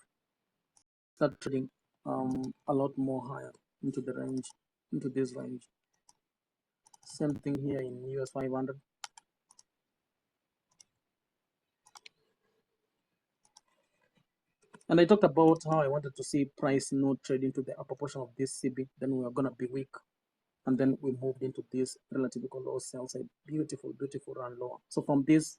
Speaker 1: start trading a lot more higher into the range, into this range. Same thing here in US 500. And I talked about how I wanted to see price not trade into the upper portion of this CB. Then we are gonna be weak, and then we moved into this relatively low sell side. Beautiful, beautiful run lower. So from this,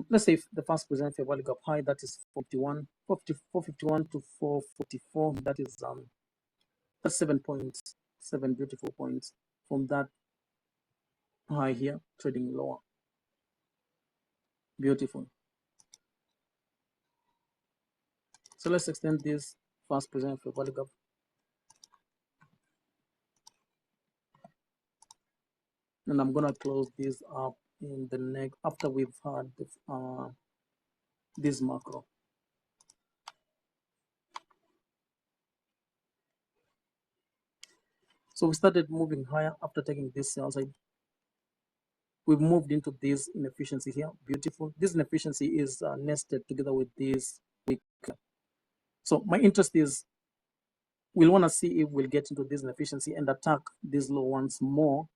Speaker 1: let's say if the first present fair value gap high, that is 451 to 444. That is that's 7 points, 7 beautiful points from that high here, trading lower. Beautiful. So let's extend this fast present fair value gap and I'm gonna close this up in the next after we've had this macro. So we started moving higher after taking this sell side. We've moved into this inefficiency here. Beautiful. This inefficiency is nested together with this week. So my interest is we'll want to see if we'll get into this inefficiency and attack these low ones more,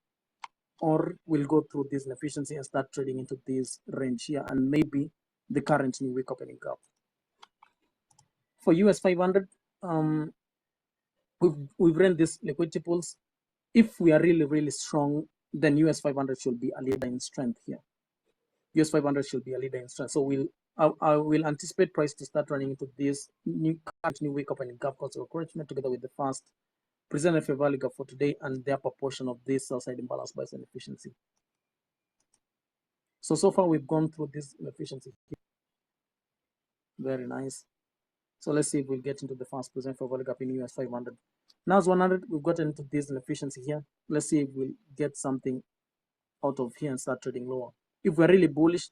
Speaker 1: or we'll go through this inefficiency and start trading into this range here and maybe the current new week opening gap. For US 500, we've ran this liquidity pools. If we are really strong, then US 500 should be a leader in strength here. US 500 should be a leader in strength. So I will anticipate price to start running into this current new week opening gap cost encouragement together with the first present fair value gap for today and the upper portion of this sell side imbalance bias and efficiency. So far we've gone through this inefficiency here. Very nice. So let's see if we'll get into the first present fair value gap in US 500. NAS 100, we've gotten into this inefficiency here. Let's see if we'll get something out of here and start trading lower. If we're really bullish,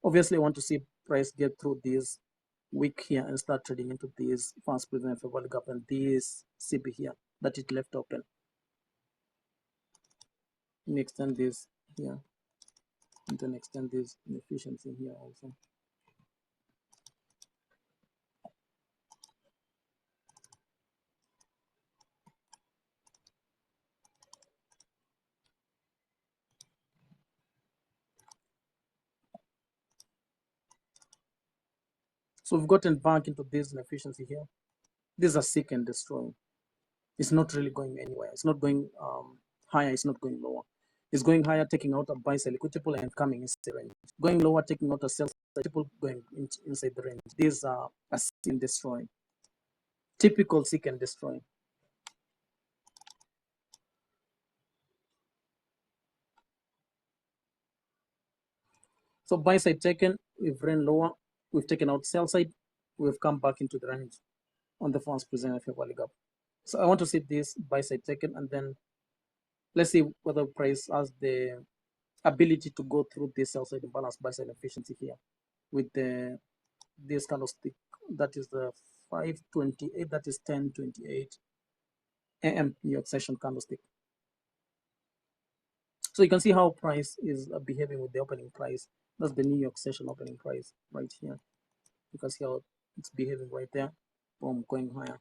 Speaker 1: obviously I want to see price get through this wick here and start trading into this first present fair value gap and this CP here that it left open. Let me extend this here and then extend this inefficiency here also. So we've gotten back into this inefficiency here. These are seek and destroy. It's not really going anywhere. It's not going higher. It's not going lower. It's going higher, taking out a buy sell equitable and coming inside the range. Going lower, taking out a sell equitable, going inside the range. These are a seek and destroy. Typical seek and destroy. So buy side taken, we've ran lower, we've taken out sell side, we've come back into the range on the first present fair value gap. So I want to see this buy side taken, and then let's see whether price has the ability to go through this sell side imbalance buy side efficiency here with this candlestick. That is the 528, that is 10:28 a.m. New York session candlestick. So you can see how price is behaving with the opening price. That's the New York session opening price right here. You can see how it's behaving right there. Boom, going higher.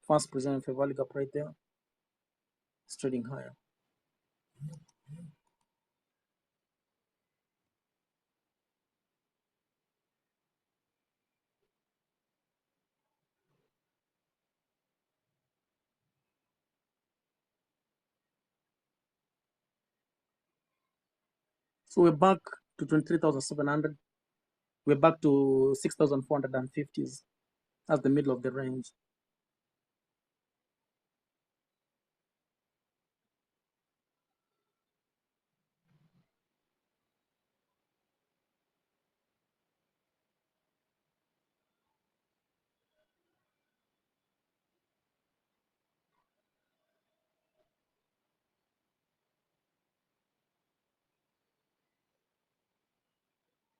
Speaker 1: First present fair value gap right there. It's trading higher. So we're back to 23,700. We're back to 6,450s as the middle of the range.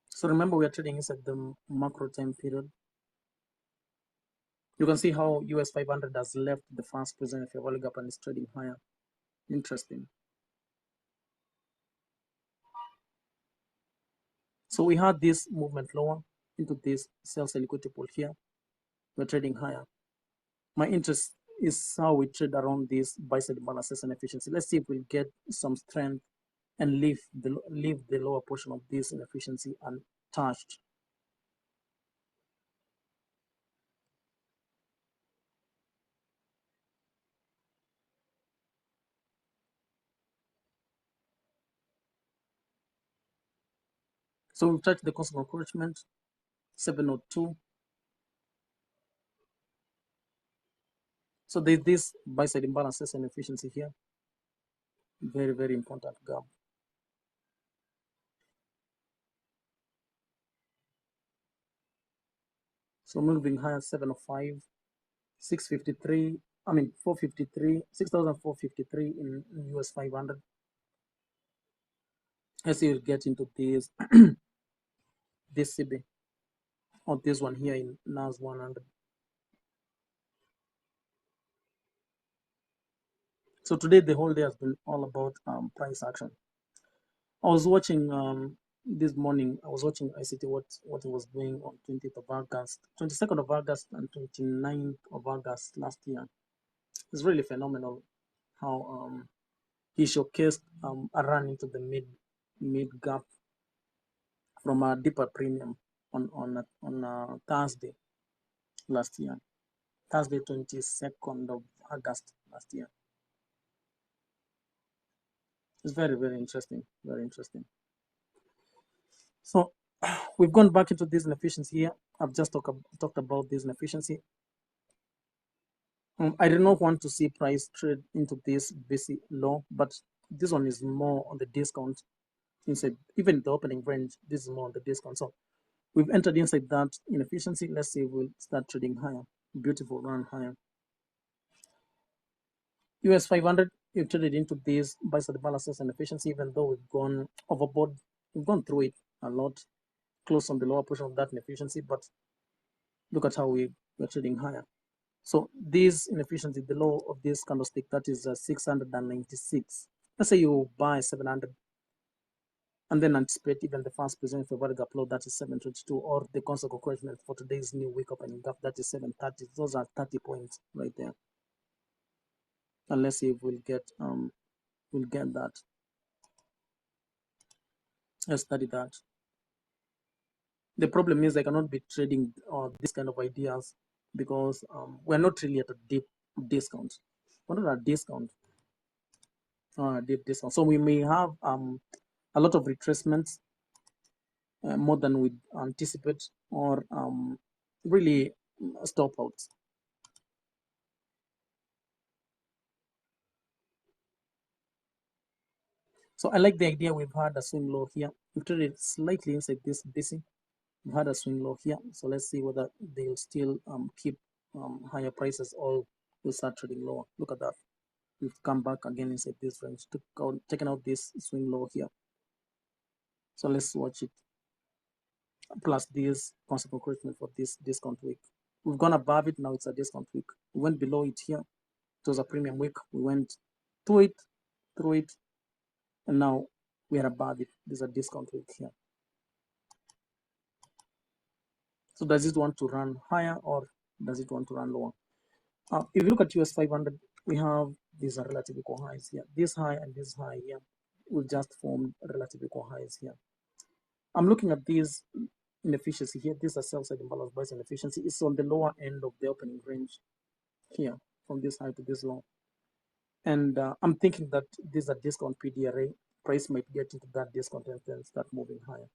Speaker 1: So remember, we are trading inside the macro time period. You can see how US 500 has left the first present fair value gap and is trading higher. Interesting. So we had this movement lower into this sell liquidity pool here. We're trading higher. My interest is how we trade around this buy side balances and efficiency. Let's see if we'll get some strength and leave the lower portion of this inefficiency untouched. So we've touched the cost of encouragement, 702. So there's this buy side imbalances and efficiency here. Very important gap. So moving higher, 705, 653, 453, 6,453 in US 500. As you get into this this CB or this one here in NAS 100. So today the whole day has been all about price action. I was watching this morning. I was watching ICT what it was doing on 20th of August, 22nd of August, and 29th of August last year. It's really phenomenal how he showcased a run into the mid gap from a deeper premium on Thursday last year, Thursday 22nd of August last year. It's very interesting, very interesting. So we've gone back into this inefficiency here. I've just talked about this inefficiency. I do not want to see price trade into this BC low, but this one is more on the discount inside, even the opening range. This is more on the discount. So we've entered inside that inefficiency. Let's see if we'll start trading higher. Beautiful run higher. US 500, we've traded into this buy side balances and efficiency, even though we've gone overboard. We've gone through it a lot, close on the lower portion of that inefficiency, but look at how we're trading higher. So this inefficiency, the low of this candlestick, that is 696. Let's say you buy 700 and then anticipate even the first present February gap low, that is 722, or the consequent correction for today's new week opening gap, that is 730. Those are 30 points right there. And let's see if we'll get that. Let's study that. The problem is I cannot be trading this kind of ideas because we're not really at a deep discount. We're not at a discount. Deep discount. So we may have a lot of retracements, more than we anticipate, or really stop outs. So I like the idea. We've had a swing low here. We've traded slightly inside this BC. We've had a swing low here. So let's see whether they'll still keep higher prices or will start trading lower. Look at that. We've come back again inside this range, taken out this swing low here. So let's watch it. Plus this consequent correction for this discount week. We've gone above it, now it's a discount week. We went below it here. It was a premium week. We went through it, and now we are above it. There's a discount week here. So does it want to run higher or does it want to run lower? If you look at US 500, we have these are relative equal highs here. This high and this high here will just form relative equal highs here. I'm looking at these inefficiency here. These are sell-side imbalance price inefficiency. It's on the lower end of the opening range here, from this high to this low. And I'm thinking that these are discount PDRA. Price might get into that discount and then start moving higher.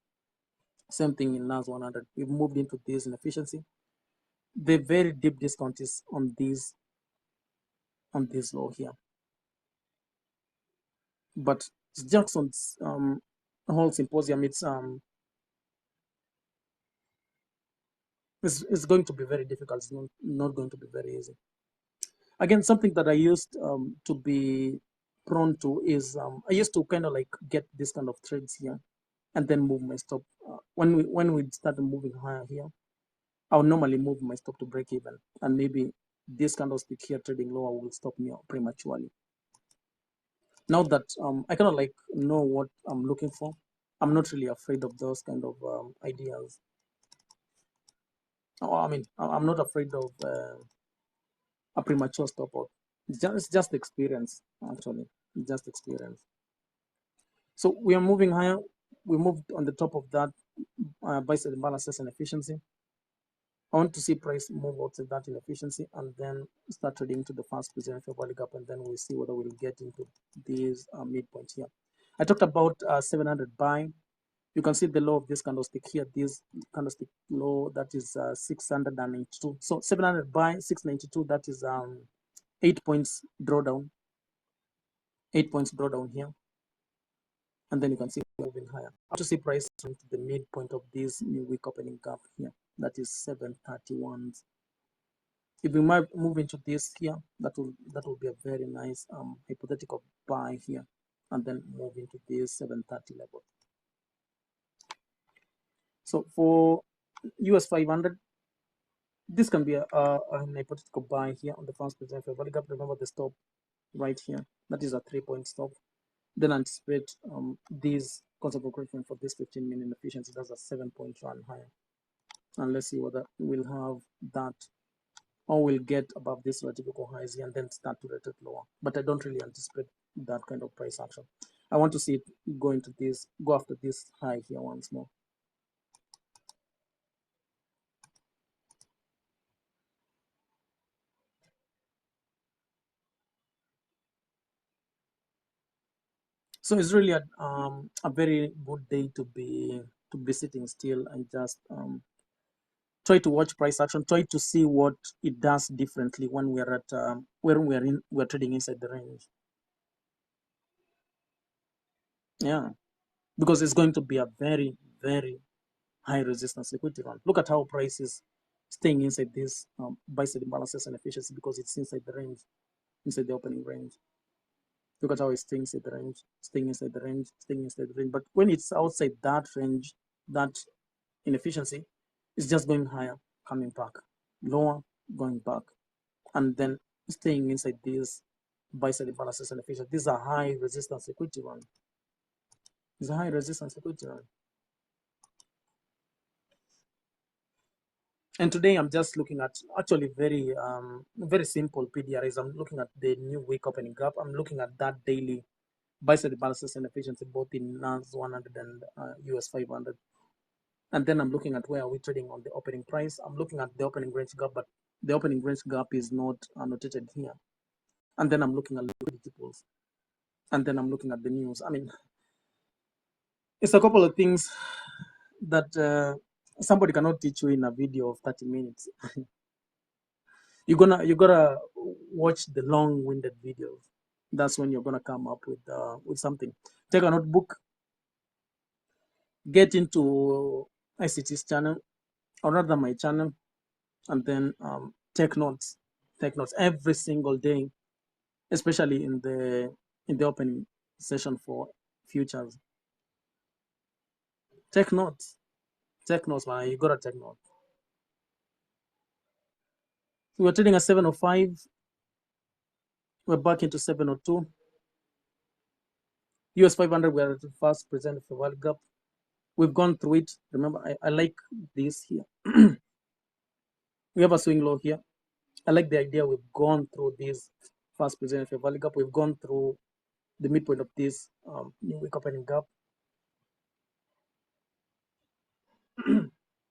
Speaker 1: Same thing in NAS 100. We've moved into this inefficiency. The very deep discount is on this low here. But Jackson's whole symposium, it's going to be very difficult. It's not going to be very easy. Again, something that I used to be prone to is I used to kind of like get this kind of trades here and then move my stop. When we started moving higher here, I would normally move my stop to break even, and maybe this candlestick here trading lower will stop me prematurely. Now that I kind of like know what I'm looking for, I'm not really afraid of those kind of ideas. I mean, I'm not afraid of a premature stop out. It's just experience, actually. It's just experience. So we are moving higher. We moved on the top of that buy side balances and efficiency. I want to see price move outside that inefficiency and then start trading to the first present February gap, and then we'll see whether we'll get into these midpoints here. I talked about 700 buying. You can see the low of this candlestick here, this candlestick low, that is 692. So 700 buy, 692, that is 8 points drawdown. 8 points drawdown here. And then you can see moving higher. I have to see price to the midpoint of this new week opening gap here. That is 731. If we might move into this here, that will be a very nice hypothetical buy here, and then move into this 730 level. So for US 500, this can be an hypothetical buy here on the first present fair value gap. Remember the stop right here. That is a 3-point stop. Then anticipate this concept of correction for this 15-minute efficiency. That's a 7-point run higher. And let's see whether we'll have that or we'll get above this typical highs here and then start to rotate lower. But I don't really anticipate that kind of price action. I want to see it go after this high here once more. So it's really a very good day to be sitting still and just try to watch price action, try to see what it does differently when we're at we're trading inside the range. Yeah, because it's going to be a very, very high resistance liquidity run. Look at how price is staying inside this buy side imbalances and efficiency because it's inside the range, inside the opening range. Look at how it's staying inside the range, staying inside the range, staying inside the range. But when it's outside that range, that inefficiency is just going higher, coming back, lower, going back, and then staying inside these buy side imbalances and efficiency. These are high resistance liquidity run. It's a high resistance liquidity run. And today I'm just looking at actually very simple PDRs. I'm looking at the new week opening gap. I'm looking at that daily buy side balances and efficiency both in NAS 100 and US 500. And then I'm looking at where are we trading on the opening price. I'm looking at the opening range gap, but the opening range gap is not annotated here. And then I'm looking at liquidity pools. And then I'm looking at the news. I mean, it's a couple of things that somebody cannot teach you in a video of 30 minutes. you gotta watch the long-winded videos. That's when you're gonna come up with something. Take a notebook, get into ICT's channel, or rather my channel, and then take notes. Take notes every single day, especially in the opening session for futures. Take notes. Take notes, man. You gotta take notes. We were trading at 705. We're back into 702. US 500, we're at the first present for World Gap. We've gone through it. Remember, I like this here. We have a swing low here. I like the idea we've gone through this first present for World Gap. We've gone through the midpoint of this new week opening gap.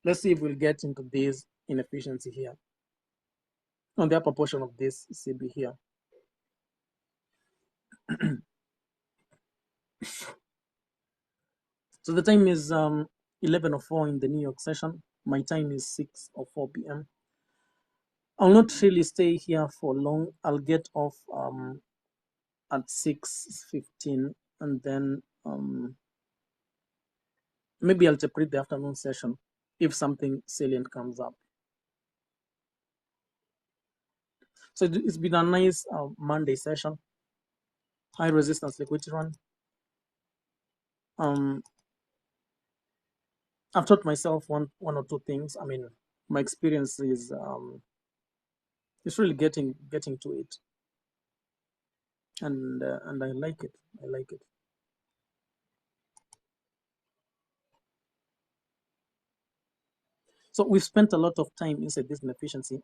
Speaker 1: Let's see if we'll get into this inefficiency here on the upper portion of this CB here. So the time is 11:04 in the New York session. My time is 6:04 p.m. I'll not really stay here for long. I'll get off at 6:15 and then maybe I'll interpret the afternoon session if something salient comes up. So it's been a nice Monday session. High resistance liquidity run. I've taught myself one or two things. I mean, my experience is it's really getting to it, and I like it. I like it. So we've spent a lot of time inside this inefficiency,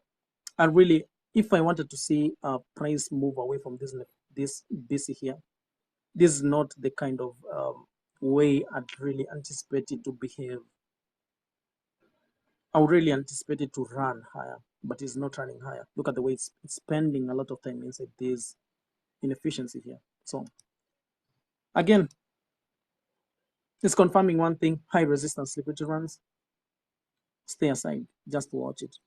Speaker 1: and really, if I wanted to see a price move away from this BC here, this is not the kind of way I'd really anticipate it to behave. I would really anticipate it to run higher, but it's not running higher. Look at the way it's spending a lot of time inside this inefficiency here. So again, it's confirming one thing: high resistance liquidity runs. Stay aside, just watch it.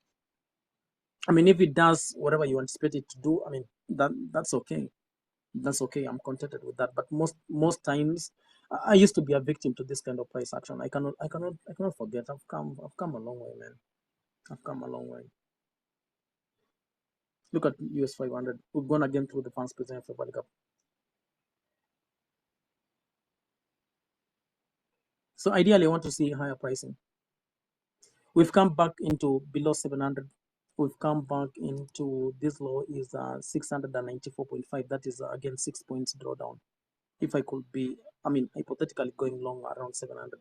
Speaker 1: I mean, if it does whatever you anticipate it to do, I mean, that's okay. That's okay. I'm contented with that. But most times, I used to be a victim to this kind of price action. I cannot forget. I've come a long way, man. I've come a long way. Look at US 500. We've gone again through the funds present for World Cup. So ideally, I want to see higher pricing. We've come back into below 700. We've come back into this low is 694.5. That is again 6 points drawdown. If I could be, I mean, hypothetically going long around 700.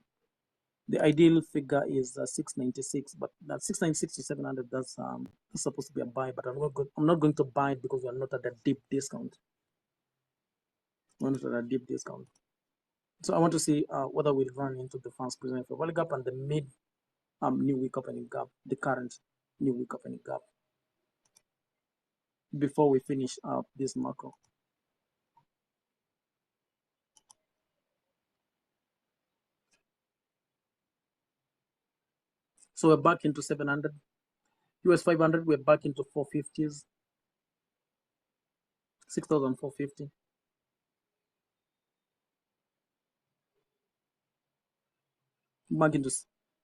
Speaker 1: The ideal figure is 696, but that 696 to 700, that's supposed to be a buy, but I'm not going to buy it because we're not at a deep discount. We're not at a deep discount. So I want to see whether we'll run into the fast closing value gap and the mid new week opening gap, the current new week opening gap, before we finish up this macro. So we're back into 700. US 500, we're back into 450s, 6,450. Back into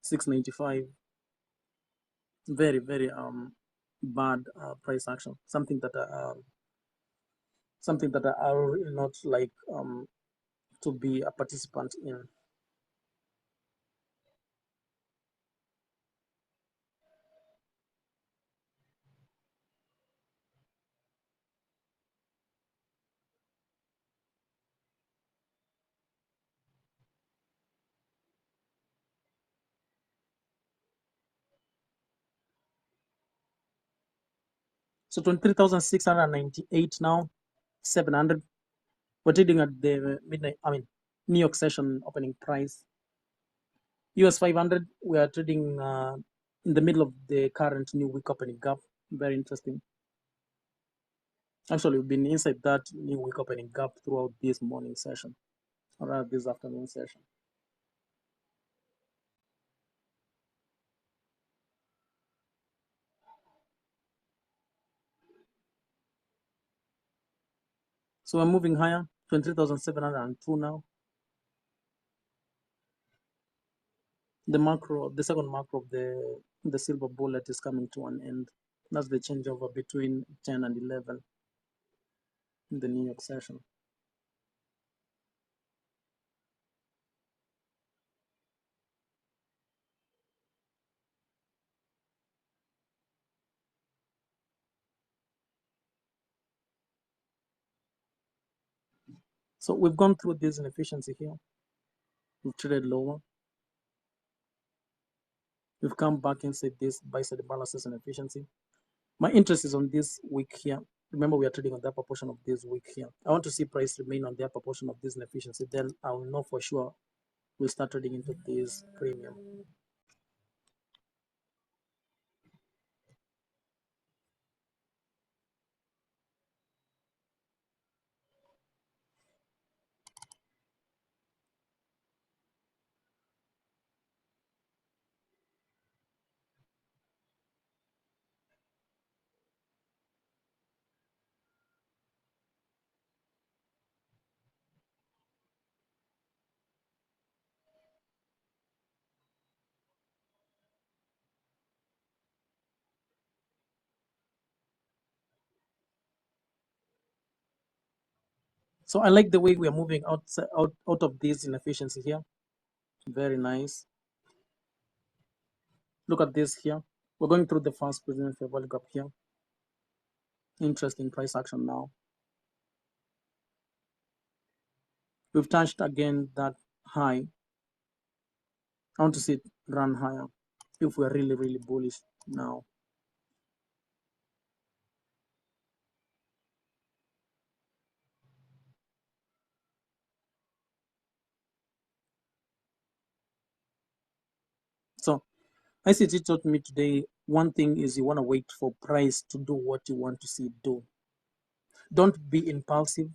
Speaker 1: 695. Very, very bad price action. Something that I really not like to be a participant in. So 23,698 now, 700. We're trading at the midnight, I mean, New York session opening price. US 500, we are trading in the middle of the current new week opening gap. Very interesting. Actually, we've been inside that new week opening gap throughout this morning session, or rather this afternoon session. So we're moving higher, 23,702 now. The second macro of the silver bullet is coming to an end. That's the changeover between 10 and 11 in the New York session. So we've gone through this inefficiency here. We've traded lower. We've come back inside this buy-side balances and efficiency. My interest is on this week here. Remember, we are trading on the upper portion of this week here. I want to see price remain on the upper portion of this inefficiency. Then I'll know for sure we'll start trading into this premium. So I like the way we are moving out of this inefficiency here. Very nice. Look at this here. We're going through the fast position fair value gap here. Interesting price action now. We've touched again that high. I want to see it run higher if we're really, really bullish now. So ICT taught me today, one thing is you want to wait for price to do what you want to see it do. Don't be impulsive.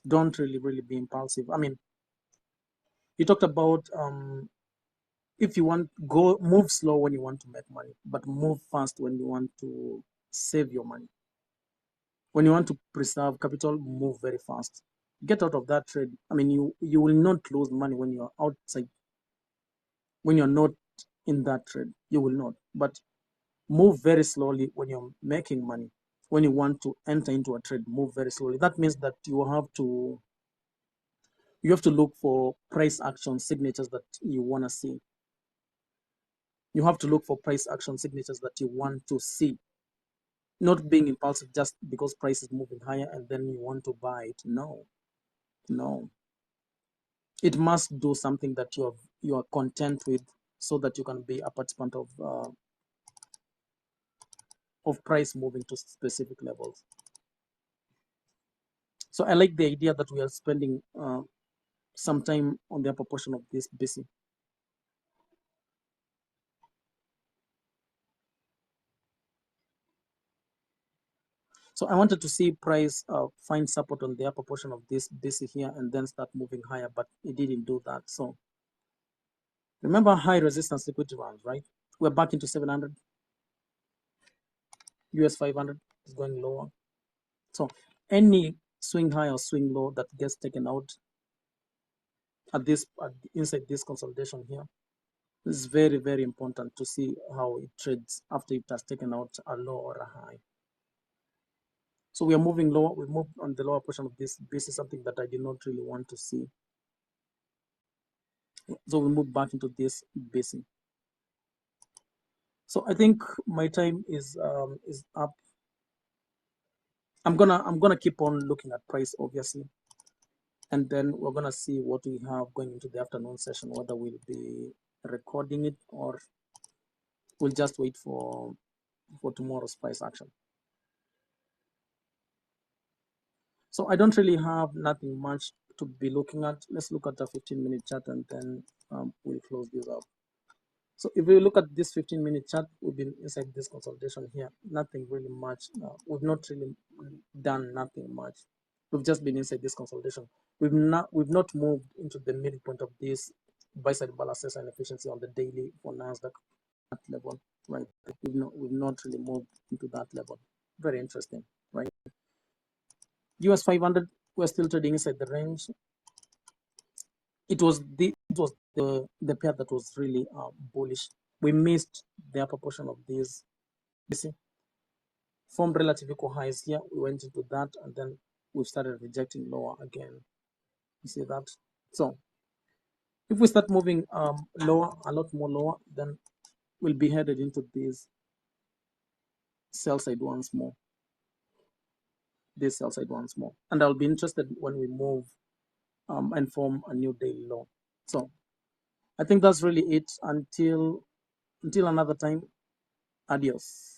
Speaker 1: Don't really, really be impulsive. I mean, you talked about if you want, move slow when you want to make money, but move fast when you want to save your money. When you want to preserve capital, move very fast. Get out of that trade. I mean, you will not lose money when you're outside. When you're not in that trade, you will not. But move very slowly when you're making money. When you want to enter into a trade, move very slowly. That means that you have to look for price action signatures that you want to see. You have to look for price action signatures that you want to see, not being impulsive just because price is moving higher and then you want to buy it. No, no. It must do something that you are content with, so that you can be a participant of price moving to specific levels. So I like the idea that we are spending some time on the upper portion of this BC. So I wanted to see price find support on the upper portion of this BC here and then start moving higher, but it didn't do that. So remember high resistance liquidity rounds, right? We're back into 700. US 500 is going lower. So any swing high or swing low that gets taken out inside this consolidation here is very, very important to see how it trades after it has taken out a low or a high. So we are moving lower. We moved on the lower portion of this. This is something that I did not really want to see. So we move back into this basin. So I think my time is up. I'm gonna keep on looking at price, obviously, and then we're gonna see what we have going into the afternoon session, whether we'll be recording it or we'll just wait for tomorrow's price action. So I don't really have nothing much to be looking at. Let's look at the 15-minute chart and then we'll close this up. So if we look at this 15-minute chart, we've been inside this consolidation here. Nothing really much. We've not really done nothing much. We've just been inside this consolidation. We've not moved into the midpoint of this buy side balances and efficiency on the daily for Nasdaq at level, right? We've not really moved into that level. Very interesting, right? US 500, we're still trading inside the range. It was the pair that was really bullish. We missed the upper portion of this. You see, formed relative equal highs here. We went into that and then we started rejecting lower again. You see that? So if we start moving lower, a lot more lower, then we'll be headed into this sell side once more. This sell side once more, and I'll be interested when we move and form a new daily low. So I think that's really it. Until another time, adios.